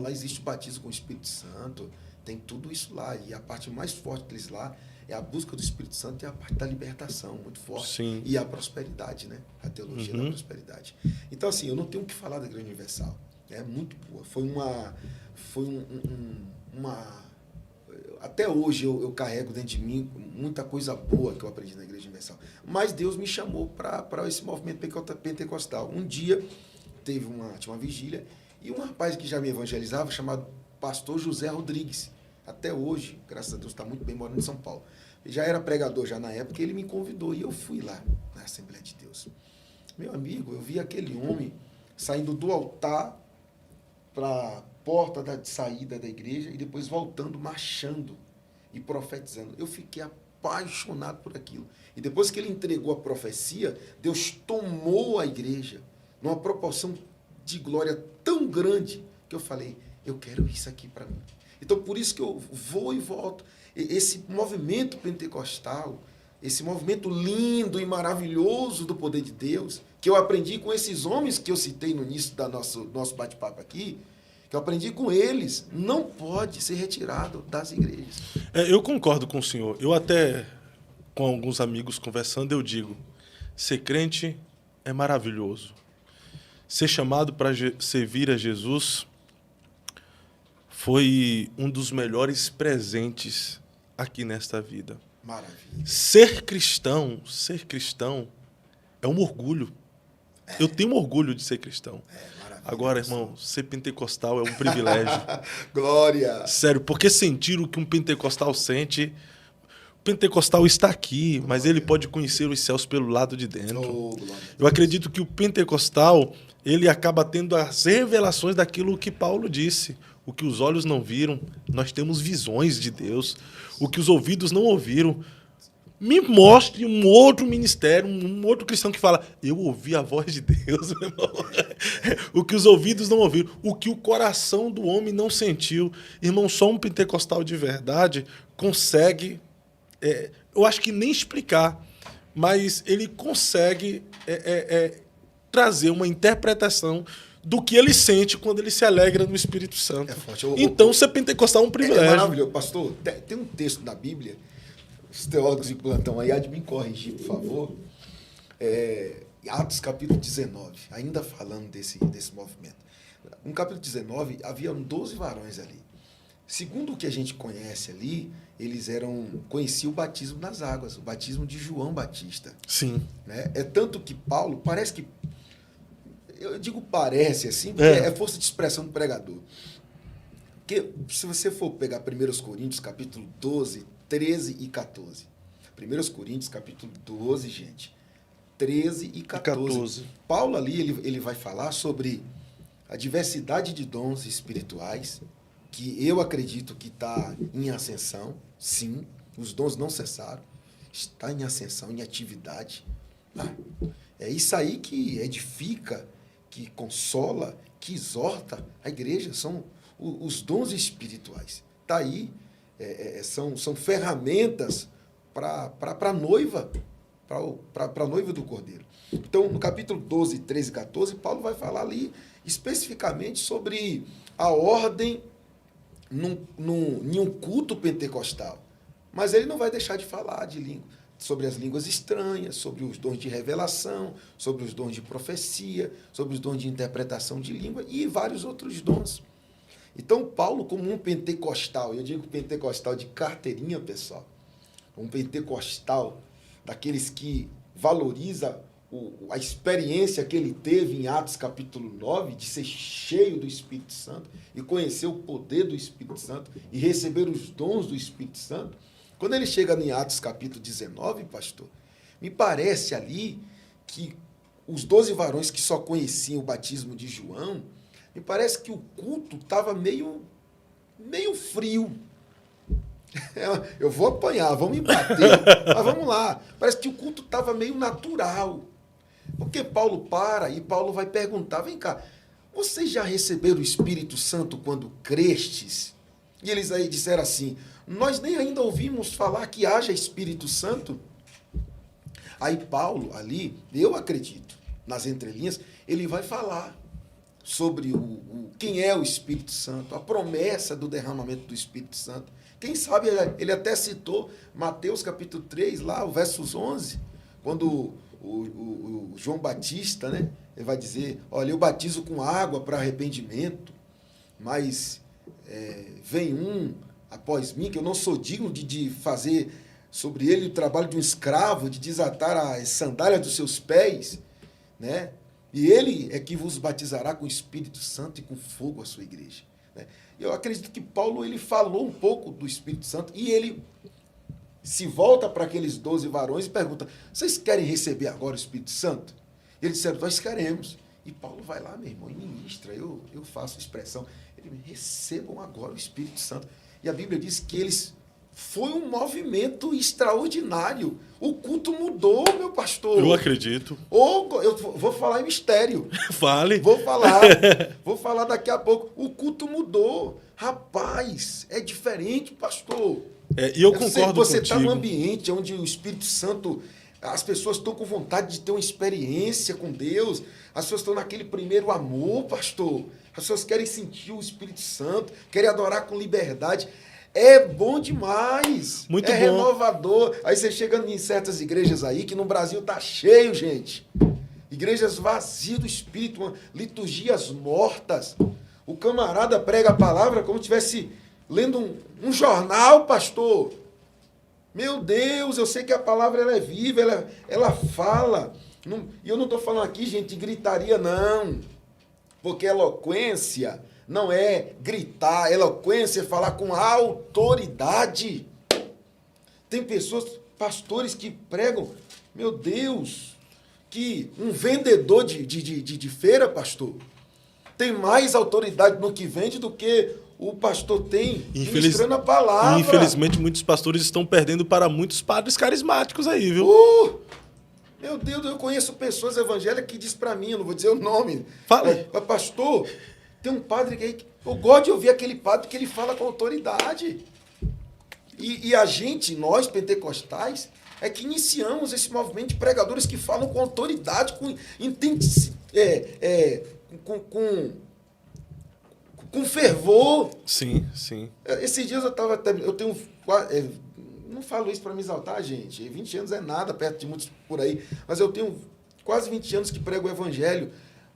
Lá existe o batismo com o Espírito Santo, tem tudo isso lá. E a parte mais forte deles lá é a busca do Espírito Santo e a parte da libertação, muito forte. Sim. E a prosperidade, né? A teologia da prosperidade. Então, assim, eu não tenho o que falar da Igreja Universal. É muito boa. Até hoje eu carrego dentro de mim muita coisa boa que eu aprendi na Igreja Universal. Mas Deus me chamou para esse movimento pentecostal. Um dia tinha uma vigília e um rapaz que já me evangelizava, chamado pastor José Rodrigues. Até hoje, graças a Deus, está muito bem morando em São Paulo. Ele já era pregador já na época, ele me convidou e eu fui lá na Assembleia de Deus. Meu amigo, eu vi aquele homem saindo do altar para a porta de saída da igreja e depois voltando, marchando e profetizando. Eu fiquei apaixonado por aquilo. E depois que ele entregou a profecia, Deus tomou a igreja numa proporção de glória tão grande que eu falei, eu quero isso aqui para mim. Então, por isso que eu vou e volto. Esse movimento pentecostal, esse movimento lindo e maravilhoso do poder de Deus, que eu aprendi com esses homens que eu citei no início do nosso bate-papo aqui, que eu aprendi com eles, não pode ser retirado das igrejas. Eu concordo com o senhor. Eu até, com alguns amigos conversando, eu digo, ser crente é maravilhoso. Ser chamado para servir a Jesus foi um dos melhores presentes aqui nesta vida. Maravilha. Ser cristão é um orgulho. Eu tenho orgulho de ser cristão. Agora, irmão, ser pentecostal é um privilégio. Glória! Sério, porque sentir o que um pentecostal sente... O pentecostal está aqui, mas ele pode conhecer os céus pelo lado de dentro. Eu acredito que o pentecostal, ele acaba tendo as revelações daquilo que Paulo disse. O que os olhos não viram, nós temos visões de Deus. O que os ouvidos não ouviram. Me mostre um outro ministério, um outro cristão que fala, eu ouvi a voz de Deus, meu irmão. O que os ouvidos não ouviram, o que o coração do homem não sentiu. Irmão, só um pentecostal de verdade consegue, eu acho que nem explicar, mas ele consegue trazer uma interpretação do que ele sente quando ele se alegra no Espírito Santo. Então, ser pentecostal é um privilégio. É maravilhoso. Pastor, tem um texto na Bíblia, os teólogos de plantão aí, há de me corrigir, por favor. Atos capítulo 19, ainda falando desse movimento. No capítulo 19, havia 12 varões ali. Segundo o que a gente conhece ali, eles conheciam o batismo nas águas, o batismo de João Batista. Sim. Né? É tanto que Paulo, parece que... Eu digo parece assim, porque é força de expressão do pregador. Porque se você for pegar 1 Coríntios, capítulo 12, 13 e 14. 1 Coríntios, capítulo 12, gente. 13 e 14. Paulo ali, ele vai falar sobre a diversidade de dons espirituais, que eu acredito que está em ascensão, sim. Os dons não cessaram. Está em ascensão, em atividade. É isso aí que edifica, que consola, que exorta a igreja. São os dons espirituais. Está aí. São ferramentas para a noiva, para a noiva do Cordeiro. Então, no capítulo 12, 13 e 14, Paulo vai falar ali especificamente sobre a ordem em um culto pentecostal. Mas ele não vai deixar de falar de língua, sobre as línguas estranhas, sobre os dons de revelação, sobre os dons de profecia, sobre os dons de interpretação de língua e vários outros dons. Então, Paulo, como um pentecostal, eu digo pentecostal de carteirinha, pessoal, um pentecostal daqueles que valoriza a experiência que ele teve em Atos capítulo 9, de ser cheio do Espírito Santo e conhecer o poder do Espírito Santo e receber os dons do Espírito Santo. Quando ele chega em Atos capítulo 19, pastor, me parece ali que os 12 varões que só conheciam o batismo de João, me parece que o culto estava meio frio. Eu vou apanhar, vão me bater, mas vamos lá. Parece que o culto estava meio natural. Porque Paulo para e Paulo vai perguntar, vem cá, vocês já receberam o Espírito Santo quando crestes? E eles aí disseram assim, nós nem ainda ouvimos falar que haja Espírito Santo. Aí Paulo ali, eu acredito, nas entrelinhas, ele vai falar sobre quem é o Espírito Santo, a promessa do derramamento do Espírito Santo. Quem sabe ele até citou Mateus capítulo 3, lá, o versos 11, quando o João Batista, né, ele vai dizer, olha, eu batizo com água para arrependimento, mas vem um após mim, que eu não sou digno de fazer sobre ele o trabalho de um escravo, de desatar as sandálias dos seus pés, né? E ele é que vos batizará com o Espírito Santo e com fogo a sua igreja. Né? Eu acredito que Paulo ele falou um pouco do Espírito Santo e ele se volta para aqueles 12 varões e pergunta, vocês querem receber agora o Espírito Santo? E eles disseram, nós queremos. E Paulo vai lá, meu irmão, e ministra, eu faço expressão. Ele recebam agora o Espírito Santo. E a Bíblia diz que eles Foi um movimento extraordinário. O culto mudou, meu pastor. Eu acredito. Eu vou falar em mistério. Fale. Vou falar daqui a pouco. O culto mudou. Rapaz, é diferente, pastor. E eu concordo Você está contigo. num ambiente onde o Espírito Santo, as pessoas estão com vontade de ter uma experiência com Deus, as pessoas estão naquele primeiro amor, pastor. As pessoas querem sentir o Espírito Santo, querem adorar com liberdade. É bom demais. Muito bom. Renovador. Aí você chega em certas igrejas aí, que no Brasil tá cheio, gente. Igrejas vazias do Espírito, liturgias mortas. O camarada prega a palavra como se estivesse lendo um jornal, pastor. Meu Deus, eu sei que a palavra ela é viva, ela fala. E eu não estou falando aqui, gente, de gritaria, não. Porque eloquência não é gritar, eloquência é falar com autoridade. Tem pessoas, pastores, que pregam, meu Deus, que um vendedor de feira, pastor, tem mais autoridade no que vende do que o pastor tem ministrando a palavra. Infelizmente, muitos pastores estão perdendo para muitos padres carismáticos aí, viu? Meu Deus, eu conheço pessoas evangélicas que diz para mim, eu não vou dizer o nome. Fala. Pastor, tem um padre que eu gosto de ouvir aquele padre que ele fala com autoridade. E a gente, nós pentecostais, é que iniciamos esse movimento de pregadores que falam com autoridade, com fervor. Sim, sim. Esses dias eu tenho, não falo isso para me exaltar, gente, 20 anos é nada perto de muitos por aí, mas eu tenho quase 20 anos que prego o evangelho.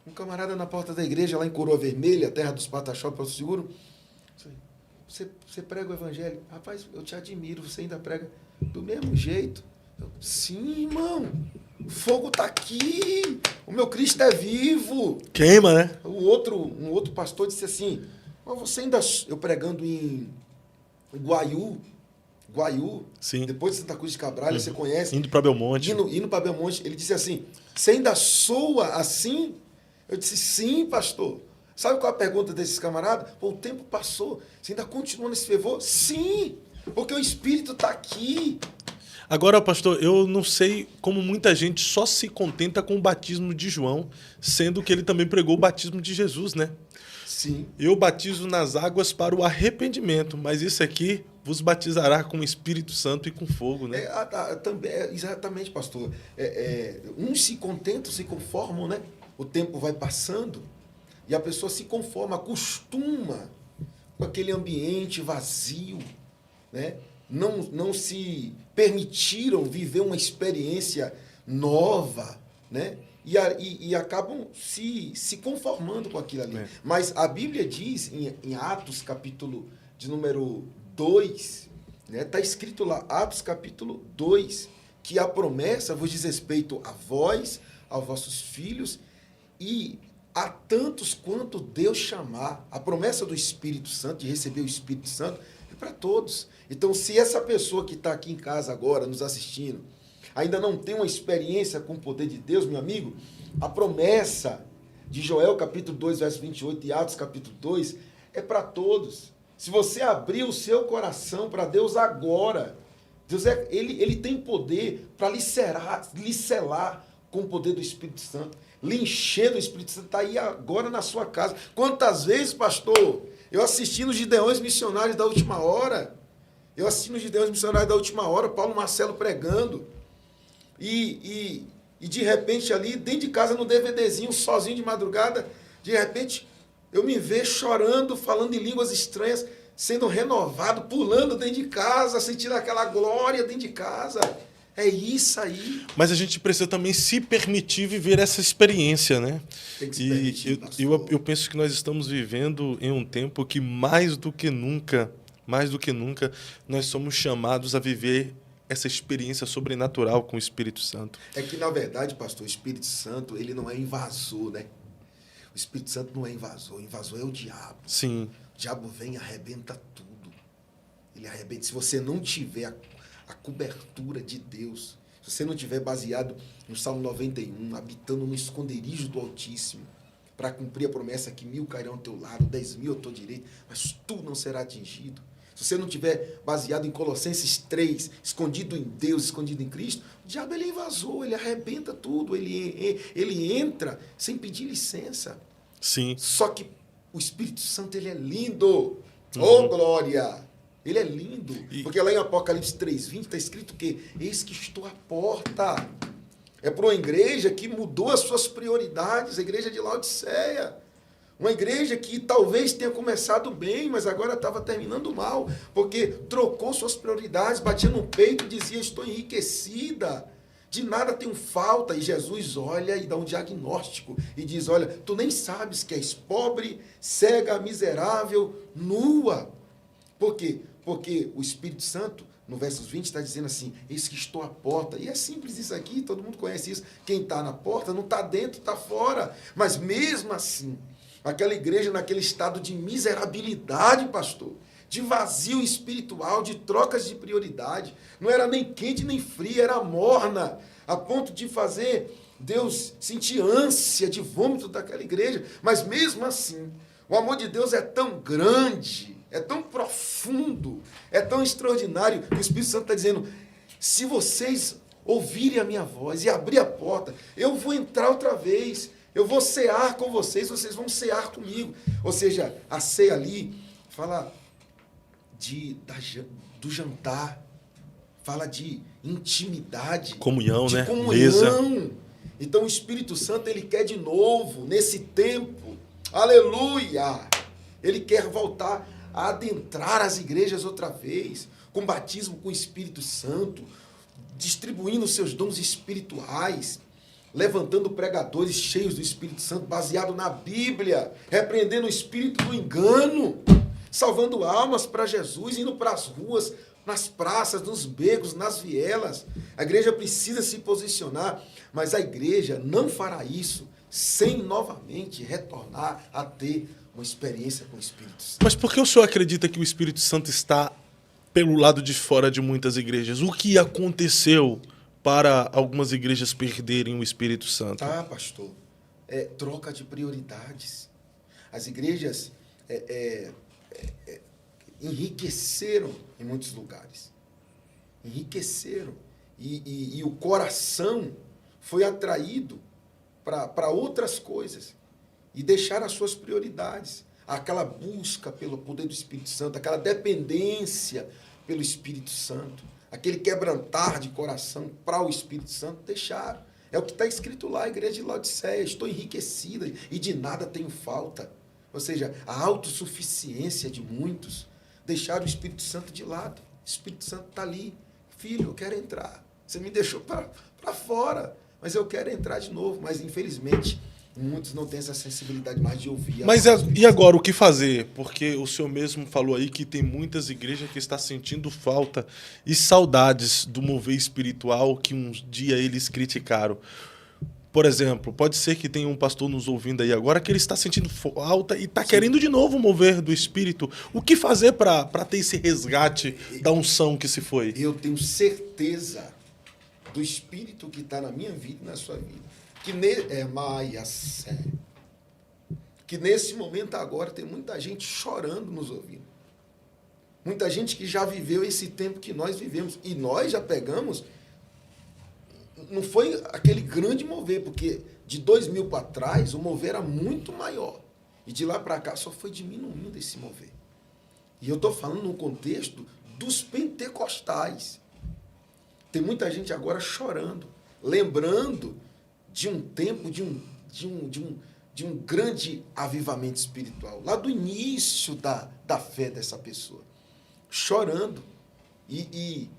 Um camarada na porta da igreja, lá em Coroa Vermelha, terra dos Pataxó, Porto Seguro, você prega o evangelho? Rapaz, eu te admiro, você ainda prega do mesmo jeito. Sim, irmão, o fogo está aqui, o meu Cristo é vivo. Queima, né? Um outro pastor disse assim, mas você ainda... Eu pregando em Guaiú, sim. Depois de Santa Cruz de Cabral, você conhece. Indo para Belmonte. Indo para Belmonte, ele disse assim, você ainda soa assim? Eu disse, sim, pastor. Sabe qual é a pergunta desses camaradas? O tempo passou, você ainda continua nesse fervor? Sim, porque o Espírito está aqui. Agora, pastor, eu não sei como muita gente só se contenta com o batismo de João, sendo que ele também pregou o batismo de Jesus, né? Sim. Eu batizo nas águas para o arrependimento, mas isso aqui vos batizará com o Espírito Santo e com fogo, né? Exatamente, pastor. Uns se contentam, se conformam, né? O tempo vai passando e a pessoa se conforma, acostuma com aquele ambiente vazio, né? Não se permitiram viver uma experiência nova, né? E acabam se conformando com aquilo ali. Mas a Bíblia diz, em Atos, capítulo de número 2, né? Está escrito lá, Atos, capítulo 2, que a promessa vos diz respeito a vós, aos vossos filhos e a tantos quanto Deus chamar. A promessa do Espírito Santo, de receber o Espírito Santo, é para todos. Então, se essa pessoa que está aqui em casa agora, nos assistindo, ainda não tem uma experiência com o poder de Deus, meu amigo, a promessa de Joel, capítulo 2, verso 28, e Atos, capítulo 2, é para todos. Se você abrir o seu coração para Deus agora, Deus ele tem poder para lhe selar com o poder do Espírito Santo, lhe encher do Espírito Santo, está aí agora na sua casa. Quantas vezes, pastor, eu assisti nos Gideões Missionários da Última Hora, Paulo Marcelo pregando, e de repente ali, dentro de casa, no DVDzinho, sozinho de madrugada, de repente, eu me vejo chorando, falando em línguas estranhas, sendo renovado, pulando dentro de casa, sentindo aquela glória dentro de casa. É isso aí. Mas a gente precisa também se permitir viver essa experiência, né? Tem que se permitir, eu penso que nós estamos vivendo em um tempo que mais do que nunca, nós somos chamados a viver essa experiência sobrenatural com o Espírito Santo. É que, na verdade, pastor, o Espírito Santo, ele não é invasor, né? O Espírito Santo não é invasor. O invasor é o diabo. Sim. O diabo vem e arrebenta tudo. Ele arrebenta. Se você não tiver a cobertura de Deus, se você não tiver baseado no Salmo 91, habitando no esconderijo do Altíssimo, para cumprir a promessa que 1000 cairão ao teu lado, 10.000 ao teu direito, mas tu não será atingido. Se se você não tiver baseado em Colossenses 3, escondido em Deus, escondido em Cristo, o diabo ele invasou, ele arrebenta tudo, ele entra sem pedir licença. Sim. Só que o Espírito Santo, ele é lindo. Oh, glória! Ele é lindo. Porque lá em Apocalipse 3:20 está escrito que eis que estou à porta. É para uma igreja que mudou as suas prioridades, a igreja de Laodiceia. Uma igreja que talvez tenha começado bem, mas agora estava terminando mal, porque trocou suas prioridades, batia no peito e dizia, estou enriquecida, de nada tenho falta. E Jesus olha e dá um diagnóstico e diz, olha, tu nem sabes que és pobre, cega, miserável, nua. Por quê? Porque o Espírito Santo, no versos 20, está dizendo assim, eis que estou à porta. E é simples isso aqui, todo mundo conhece isso. Quem está na porta não está dentro, está fora. Mas mesmo assim, aquela igreja naquele estado de miserabilidade, pastor, de vazio espiritual, de trocas de prioridade, não era nem quente nem fria, era morna, a ponto de fazer Deus sentir ânsia de vômito daquela igreja. Mas mesmo assim, o amor de Deus é tão grande, é tão profundo, é tão extraordinário, que o Espírito Santo está dizendo, se vocês ouvirem a minha voz e abrir a porta, eu vou entrar outra vez, eu vou cear com vocês, vocês vão cear comigo. Ou seja, a ceia ali fala do jantar, fala de intimidade. Comunhão, de né? Comunhão. Mesa. Então o Espírito Santo, ele quer de novo, nesse tempo, aleluia, ele quer voltar a adentrar as igrejas outra vez, com batismo com o Espírito Santo, distribuindo seus dons espirituais, levantando pregadores cheios do Espírito Santo, baseado na Bíblia, repreendendo o espírito do engano, salvando almas para Jesus, indo para as ruas, nas praças, nos becos, nas vielas. A igreja precisa se posicionar, mas a igreja não fará isso sem novamente retornar a ter uma experiência com o Espírito Santo. Mas por que o senhor acredita que o Espírito Santo está pelo lado de fora de muitas igrejas? O que aconteceu para algumas igrejas perderem o Espírito Santo? Tá, pastor. É troca de prioridades. As igrejas enriqueceram em muitos lugares. Enriqueceram. E o coração foi atraído para outras coisas. E deixaram as suas prioridades. Aquela busca pelo poder do Espírito Santo, aquela dependência pelo Espírito Santo, aquele quebrantar de coração para o Espírito Santo, deixaram. É o que está escrito lá, a igreja de Laodiceia, estou enriquecida e de nada tenho falta. Ou seja, a autossuficiência de muitos deixaram o Espírito Santo de lado. O Espírito Santo está ali. Filho, eu quero entrar. Você me deixou para fora, mas eu quero entrar de novo. Mas, infelizmente, muitos não têm essa sensibilidade mais de ouvir. Mas e agora, o que fazer? Porque o senhor mesmo falou aí que tem muitas igrejas que estão sentindo falta e saudades do mover espiritual que um dia eles criticaram. Por exemplo, pode ser que tenha um pastor nos ouvindo aí agora que ele está sentindo falta e está querendo de novo mover do Espírito. O que fazer para ter esse resgate da unção que se foi? Eu tenho certeza do Espírito que está na minha vida e na sua vida. Que nesse momento agora tem muita gente chorando nos ouvindo. Muita gente que já viveu esse tempo que nós vivemos. E nós já pegamos... Não foi aquele grande mover, porque de 2000 para trás o mover era muito maior. E de lá para cá só foi diminuindo esse mover. E eu estou falando no contexto dos pentecostais. Tem muita gente agora chorando, lembrando de um tempo, de um grande avivamento espiritual, lá do início da fé dessa pessoa. Chorando e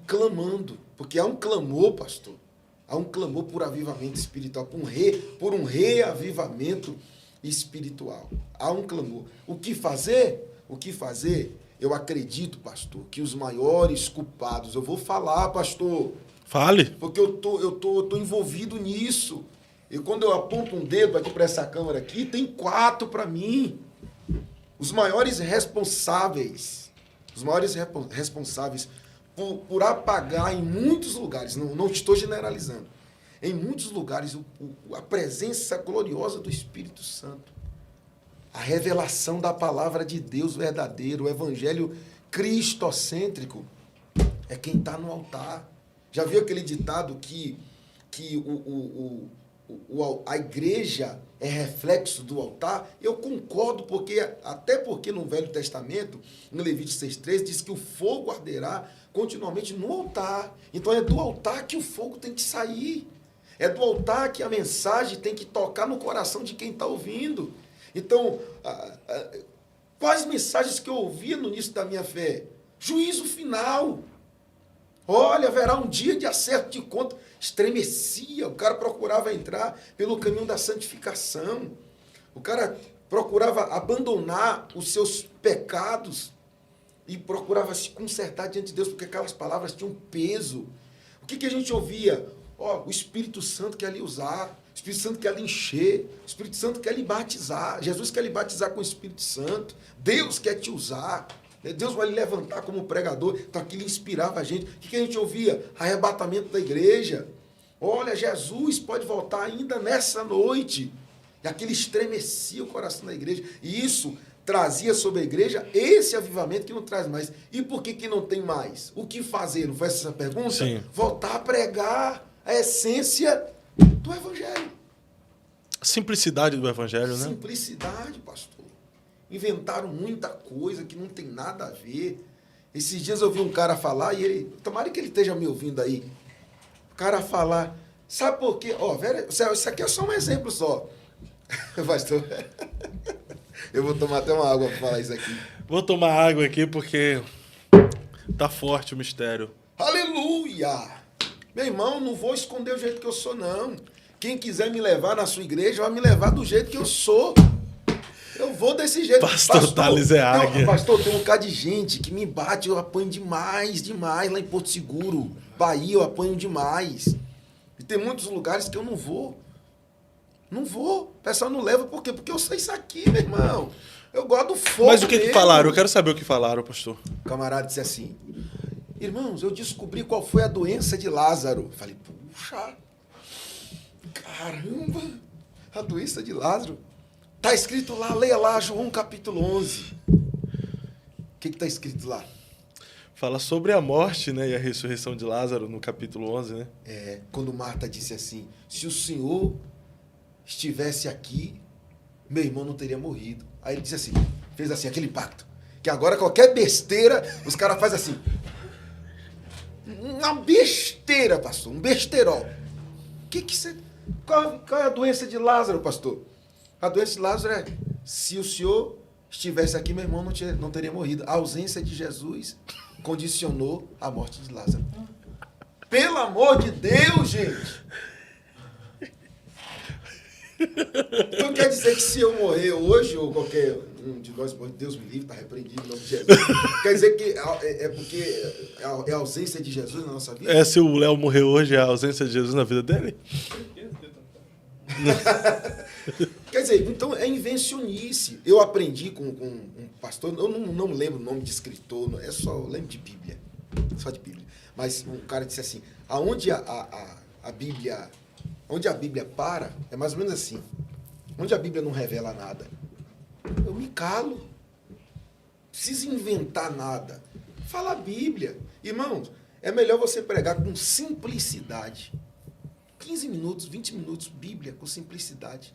clamando, porque há um clamor, pastor, há um clamor por avivamento espiritual, por um reavivamento espiritual. Há um clamor. O que fazer? O que fazer? Eu acredito, pastor, que os maiores culpados, eu vou falar, pastor. Fale. Porque eu tô envolvido nisso. E quando eu aponto um dedo aqui para essa câmera aqui, tem 4 para mim. Os maiores responsáveis por apagar em muitos lugares, não estou generalizando, em muitos lugares a presença gloriosa do Espírito Santo. A revelação da palavra de Deus verdadeiro, o evangelho cristocêntrico, é quem está no altar. Já viu aquele ditado que a igreja é reflexo do altar? Eu concordo, até porque no Velho Testamento, no Levítico 6,3, diz que o fogo arderá continuamente no altar. Então é do altar que o fogo tem que sair. É do altar que a mensagem tem que tocar no coração de quem está ouvindo. Então, quais mensagens que eu ouvia no início da minha fé? Juízo final. Olha, haverá um dia de acerto de conta. Estremecia, o cara procurava entrar pelo caminho da santificação. O cara procurava abandonar os seus pecados e procurava se consertar diante de Deus, porque aquelas palavras tinham peso. O que a gente ouvia? O Espírito Santo quer lhe usar, o Espírito Santo quer lhe encher, o Espírito Santo quer lhe batizar, Jesus quer lhe batizar com o Espírito Santo, Deus quer te usar. Deus vai lhe levantar como pregador. Então aquilo inspirava a gente. O que a gente ouvia? Arrebatamento da igreja. Olha, Jesus pode voltar ainda nessa noite. E aquilo estremecia o coração da igreja. E isso trazia sobre a igreja esse avivamento que não traz mais. E por que não tem mais? O que fazer? Não foi essa a pergunta? Sim. Voltar a pregar a essência do evangelho. A simplicidade do evangelho, né? Simplicidade, pastor. Inventaram muita coisa que não tem nada a ver. Esses dias eu vi um cara falar, e ele, tomara que ele esteja me ouvindo aí. O cara falar, sabe por quê? Velho, isso aqui é só um exemplo só. Pastor, eu vou tomar até uma água para falar isso aqui. Vou tomar água aqui porque tá forte o mistério. Aleluia! Meu irmão, não vou esconder o jeito que eu sou, não. Quem quiser me levar na sua igreja, vai me levar do jeito que eu sou. Eu vou desse jeito. Pastor Thales é águia. Pastor, tem um bocado de gente que me bate, eu apanho demais lá em Porto Seguro. Bahia, eu apanho demais. E tem muitos lugares que eu não vou. Não vou. O pessoal não leva, por quê? Porque eu sei isso aqui, meu irmão. Eu gosto do fogo. Mas o que falaram? Eu quero saber o que falaram, pastor. O camarada disse assim, irmãos, eu descobri qual foi a doença de Lázaro. Eu falei, puxa, caramba, a doença de Lázaro. Está escrito lá, leia lá, João capítulo 11. O que está escrito lá? Fala sobre a morte, né, e a ressurreição de Lázaro no capítulo 11, né? Quando Marta disse assim, se o Senhor estivesse aqui, meu irmão não teria morrido. Aí ele disse assim, fez assim, aquele pacto, que agora qualquer besteira, os caras fazem assim. Uma besteira, pastor, um besterol. Qual é a doença de Lázaro, pastor? A doença de Lázaro é, se o Senhor estivesse aqui, meu irmão não teria morrido. A ausência de Jesus condicionou a morte de Lázaro. Pelo amor de Deus, gente! Então quer dizer que se eu morrer hoje, ou qualquer um de nós, Deus me livre, está repreendido em nome de Jesus. Quer dizer que é porque é a ausência de Jesus na nossa vida? Se o Léo morrer hoje, é a ausência de Jesus na vida dele? Quer dizer, então é invencionice. Eu aprendi com um pastor, eu não lembro o nome de escritor, eu lembro de Bíblia, só de Bíblia. Mas um cara disse assim, onde a Bíblia para, é mais ou menos assim, onde a Bíblia não revela nada, eu me calo. Não preciso inventar nada. Fala a Bíblia. Irmãos, é melhor você pregar com simplicidade. 15 minutos, 20 minutos, Bíblia com simplicidade.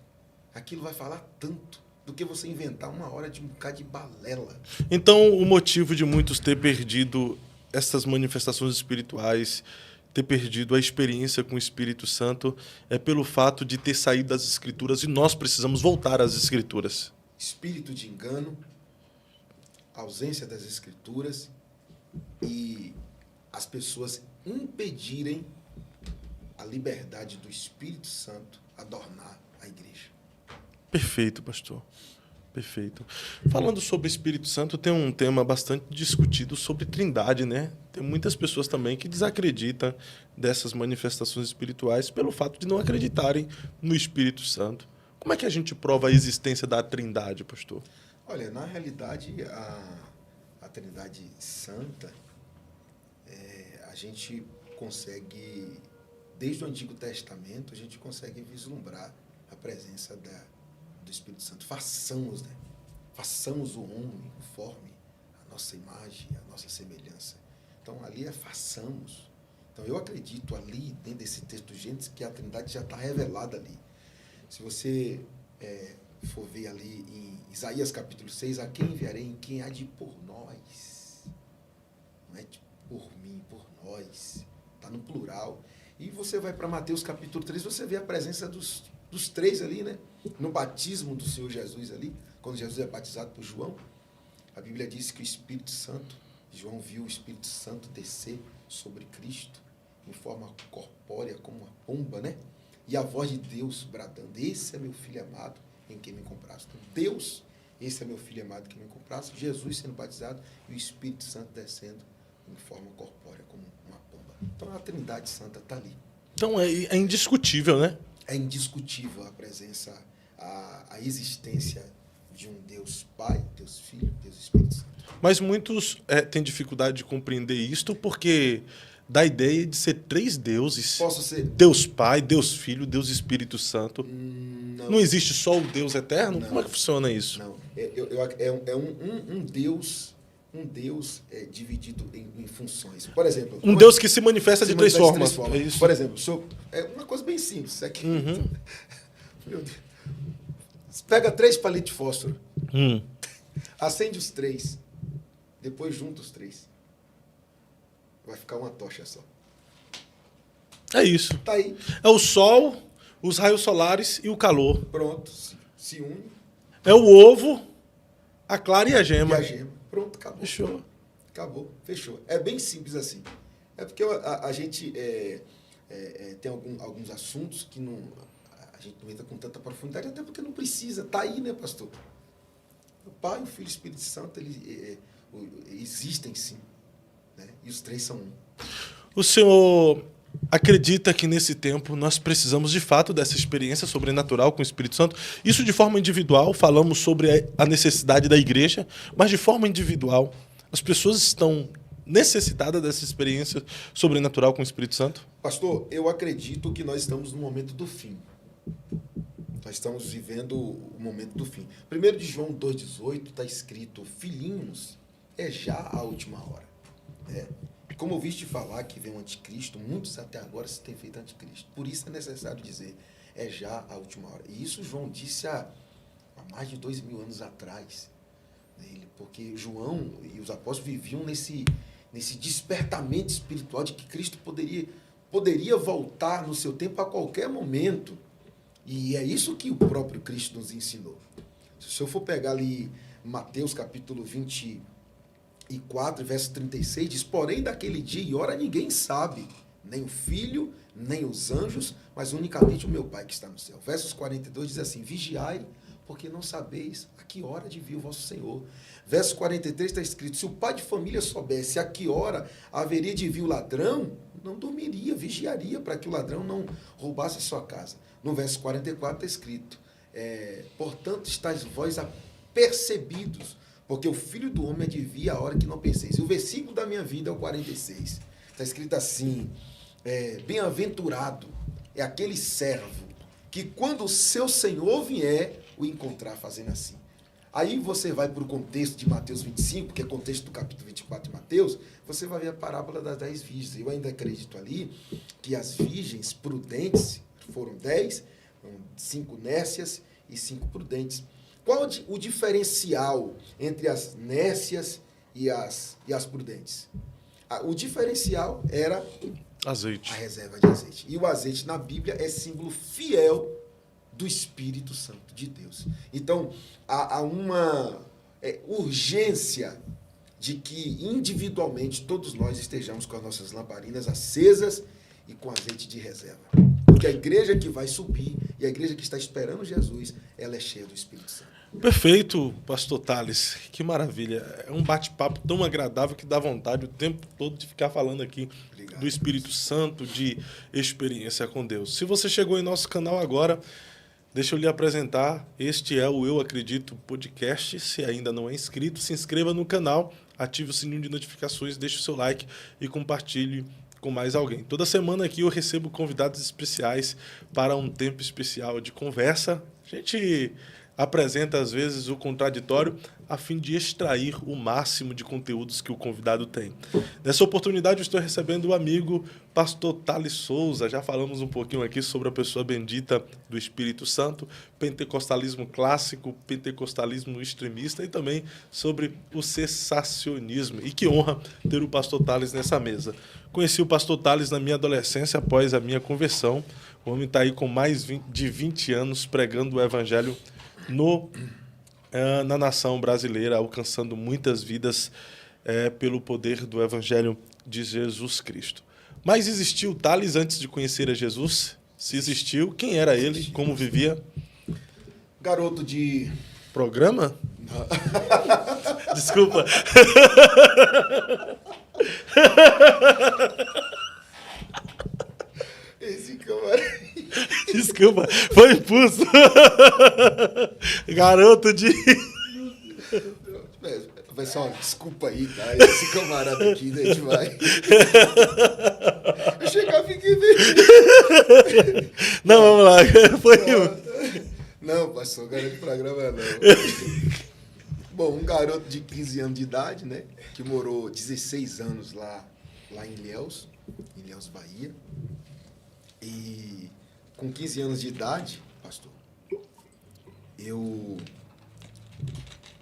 Aquilo vai falar tanto do que você inventar uma hora de um bocado de balela. Então, o motivo de muitos ter perdido essas manifestações espirituais, ter perdido a experiência com o Espírito Santo, é pelo fato de ter saído das Escrituras, e nós precisamos voltar às Escrituras. Espírito de engano, ausência das Escrituras e as pessoas impedirem a liberdade do Espírito Santo adornar a igreja. Perfeito, pastor. Perfeito. Falando sobre o Espírito Santo, tem um tema bastante discutido sobre Trindade, né? Tem muitas pessoas também que desacreditam dessas manifestações espirituais pelo fato de não acreditarem no Espírito Santo. Como é que a gente prova a existência da Trindade, pastor? Olha, na realidade, a Trindade Santa, a gente consegue, desde o Antigo Testamento, a gente consegue vislumbrar a presença do Espírito Santo. Façamos, né? façamos o homem conforme a nossa imagem, a nossa semelhança. Então, ali é façamos. Então, eu acredito ali, dentro desse texto do Gênesis, que a Trindade já está revelada ali. Se você for ver ali em Isaías capítulo 6, a quem enviarei, em quem há de por nós. Não é de por mim, por nós. Está no plural. E você vai para Mateus capítulo 3, você vê a presença dos três ali, né? No batismo do Senhor Jesus ali, quando Jesus é batizado por João, a Bíblia diz que o Espírito Santo, João viu o Espírito Santo descer sobre Cristo em forma corpórea, como uma pomba, né? E a voz de Deus bradando, esse é meu filho amado, em quem me compraste. Então, Deus, esse é meu filho amado, em quem me compraste. Jesus sendo batizado e o Espírito Santo descendo em forma corpórea, como uma pomba. Então, a Trindade Santa está ali. Então, é indiscutível, né? É indiscutível a presença, a existência de um Deus Pai, Deus Filho, Deus Espírito Santo. Mas muitos têm dificuldade de compreender isto porque dá a ideia de ser três deuses. Posso ser? Deus Pai, Deus Filho, Deus Espírito Santo. Não. Não existe só o Deus eterno? Não. Como é que funciona isso? Não. Um Deus dividido em funções. Por exemplo... Um Deus que se manifesta de três formas. É isso. Por exemplo, é uma coisa bem simples. Aqui. Meu Deus. Você pega 3 palitos de fósforo, acende os 3, depois junta os 3. Vai ficar uma tocha só. É isso. Tá aí. É o sol, os raios solares e o calor. Pronto, se une. É o ovo, a clara e a gema. E a gema. Pronto, acabou. Fechou. Acabou, fechou. É bem simples assim. É porque a gente tem alguns assuntos que a gente não entra com tanta profundidade, até porque não precisa. Tá aí, né, pastor? O Pai, o Filho e o Espírito Santo, eles existem sim. Né? E os 3 são um. O senhor acredita que nesse tempo nós precisamos de fato dessa experiência sobrenatural com o Espírito Santo? Isso de forma individual, falamos sobre a necessidade da igreja, mas de forma individual, as pessoas estão necessitadas dessa experiência sobrenatural com o Espírito Santo? Pastor, eu acredito que nós estamos no momento do fim. Nós estamos vivendo o momento do fim. 1 de João 2,18 está escrito, filhinhos, é já a última hora. Como ouviste falar que vem o anticristo, muitos até agora se têm feito anticristo. Por isso é necessário dizer, é já a última hora. E isso João disse há mais de 2000 anos atrás. Porque João e os apóstolos viviam nesse despertamento espiritual de que Cristo poderia voltar no seu tempo a qualquer momento. E é isso que o próprio Cristo nos ensinou. Se eu for pegar ali Mateus capítulo 24, verso 36, diz, porém daquele dia e hora ninguém sabe, nem o Filho, nem os anjos, mas unicamente o meu Pai que está no céu. Versos 42 diz assim, vigiai, porque não sabeis a que hora de vir o vosso Senhor. Verso 43 está escrito, se o pai de família soubesse a que hora haveria de vir o ladrão, não dormiria, vigiaria para que o ladrão não roubasse a sua casa. No verso 44 está escrito, portanto estáis vós apercebidos, porque o Filho do Homem há de vir a hora que não penseis. E o versículo da minha vida é o 46. Está escrito assim, bem-aventurado é aquele servo que quando o seu Senhor vier, o encontrar fazendo assim. Aí você vai para o contexto de Mateus 25, que é o contexto do capítulo 24 de Mateus, você vai ver a parábola das 10 virgens. Eu ainda acredito ali que as virgens prudentes foram 10, 5 nécias e 5 prudentes. Qual o diferencial entre as nécias e as prudentes? O diferencial era azeite. A reserva de azeite. E o azeite na Bíblia é símbolo fiel do Espírito Santo de Deus. Então, há uma urgência de que individualmente todos nós estejamos com as nossas lamparinas acesas e com azeite de reserva. Porque a igreja que vai subir e a igreja que está esperando Jesus, ela é cheia do Espírito Santo. Perfeito, pastor Thales. Que maravilha. É um bate-papo tão agradável que dá vontade o tempo todo de ficar falando aqui. Obrigado, do Espírito Santo, de experiência com Deus. Se você chegou em nosso canal agora, deixa eu lhe apresentar. Este é o Eu Acredito Podcast. Se ainda não é inscrito, se inscreva no canal, ative o sininho de notificações, deixe o seu like e compartilhe com mais alguém. Toda semana aqui eu recebo convidados especiais para um tempo especial de conversa. A gente apresenta às vezes o contraditório a fim de extrair o máximo de conteúdos que o convidado tem. Nessa oportunidade eu estou recebendo o amigo pastor Thales Souza. Já falamos um pouquinho aqui sobre a pessoa bendita do Espírito Santo, pentecostalismo clássico, pentecostalismo extremista e também sobre o cessacionismo. E que honra ter o pastor Thales nessa mesa. Conheci o pastor Thales na minha adolescência após a minha conversão. O homem está aí com mais de 20 anos pregando o evangelho na nação brasileira, alcançando muitas vidas pelo poder do Evangelho de Jesus Cristo. Mas existiu Thales antes de conhecer a Jesus? Se existiu, quem era ele? Como vivia? Garoto de... Programa? Desculpa. Esse camarada... Desculpa, foi impulso. Garoto de... Pessoal, desculpa aí, tá? Esse camarada aqui, né, a gente vai... Eu chegar, fiquei vermelho. Não, vamos lá. Não, pastor, garoto de programa não. Bom, um garoto de 15 anos de idade, né? Que morou 16 anos lá em Ilhéus, Bahia. E com 15 anos de idade, pastor, eu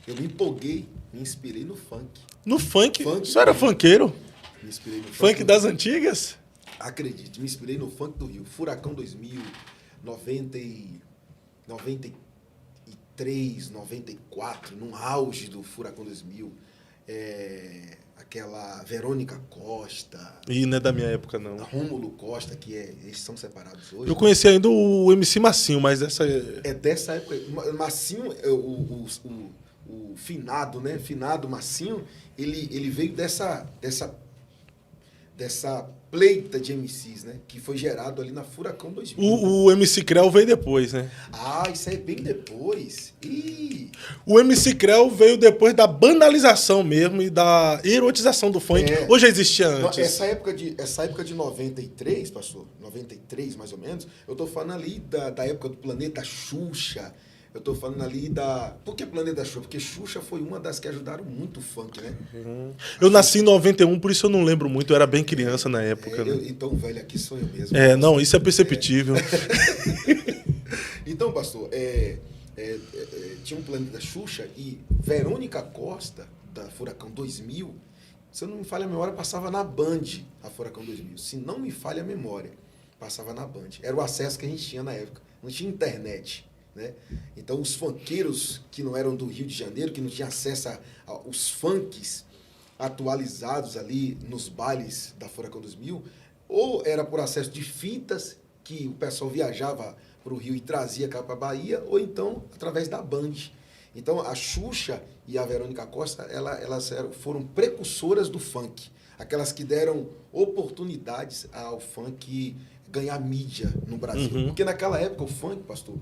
me empolguei, me inspirei no funk. No funk? Você era funkeiro? Me inspirei no funk das antigas? Acredite, me inspirei no funk do Rio. Furacão 2000, 93, 94, num auge do Furacão 2000. Aquela Verônica Costa. E não é da minha época, não. Rômulo Costa, que eles são separados hoje. Eu conheci ainda o MC Massinho, mas essa... É dessa época. Massinho, o finado, né? Finado Massinho, ele veio dessa pleita de MCs, né? Que foi gerado ali na Furacão 2000. O MC Creu veio depois, né? Ah, isso aí é bem depois. O MC Creu veio depois da banalização mesmo e da erotização do funk. Ou já existia antes? Essa época de 93, pastor, 93 mais ou menos, eu tô falando ali da época do Planeta Xuxa. Eu tô falando ali Por que Planeta Xuxa? Porque Xuxa foi uma das que ajudaram muito o funk, né? Eu nasci em 91, por isso eu não lembro muito. Eu era bem criança na época. Né? Então, velho, aqui sou eu mesmo. Não, isso é perceptível. Então, pastor, tinha um Planeta Xuxa e Verônica Costa, da Furacão 2000, se eu não me falha a memória, passava na Band, a Furacão 2000. Se não me falha a memória, passava na Band. Era o acesso que a gente tinha na época. Não tinha internet. Né? Então, os funkeiros que não eram do Rio de Janeiro, que não tinham acesso aos funks atualizados ali nos bailes da Furacão 2000, ou era por acesso de fitas, que o pessoal viajava para o Rio e trazia cá para a Bahia, ou então através da Band. Então, a Xuxa e a Verônica Costa, elas foram precursoras do funk, aquelas que deram oportunidades ao funk ganhar mídia no Brasil. Uhum. Porque naquela época o funk, pastor,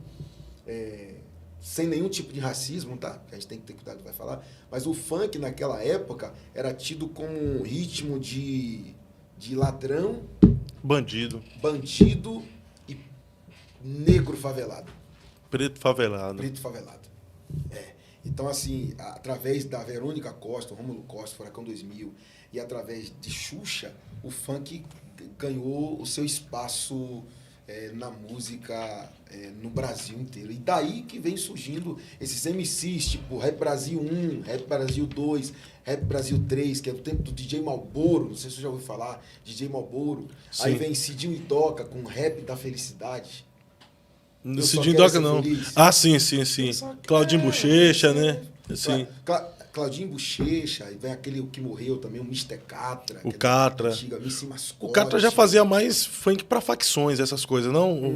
sem nenhum tipo de racismo, tá? A gente tem que ter cuidado do que vai falar, mas o funk naquela época era tido como um ritmo de ladrão, bandido e negro favelado. Preto favelado. Então, assim, através da Verônica Costa, Rômulo Costa, Furacão 2000, e através de Xuxa, o funk ganhou o seu espaço na música no Brasil inteiro. E daí que vem surgindo esses MCs, tipo Rap Brasil 1, Rap Brasil 2, Rap Brasil 3, que é do tempo do DJ Malboro, não sei se você já ouviu falar, DJ Malboro. Sim. Aí vem Cidinho e Doca com Rap da Felicidade. Cidinho e Doca não. Feliz. Ah, sim. Claudinho Bochecha, né? Sim. Claudinho Bochecha, e vem aquele que morreu também, o Mr. Catra. O Catra. Antiga, Missy Mascote. O Catra já fazia mais funk pra facções, essas coisas, não?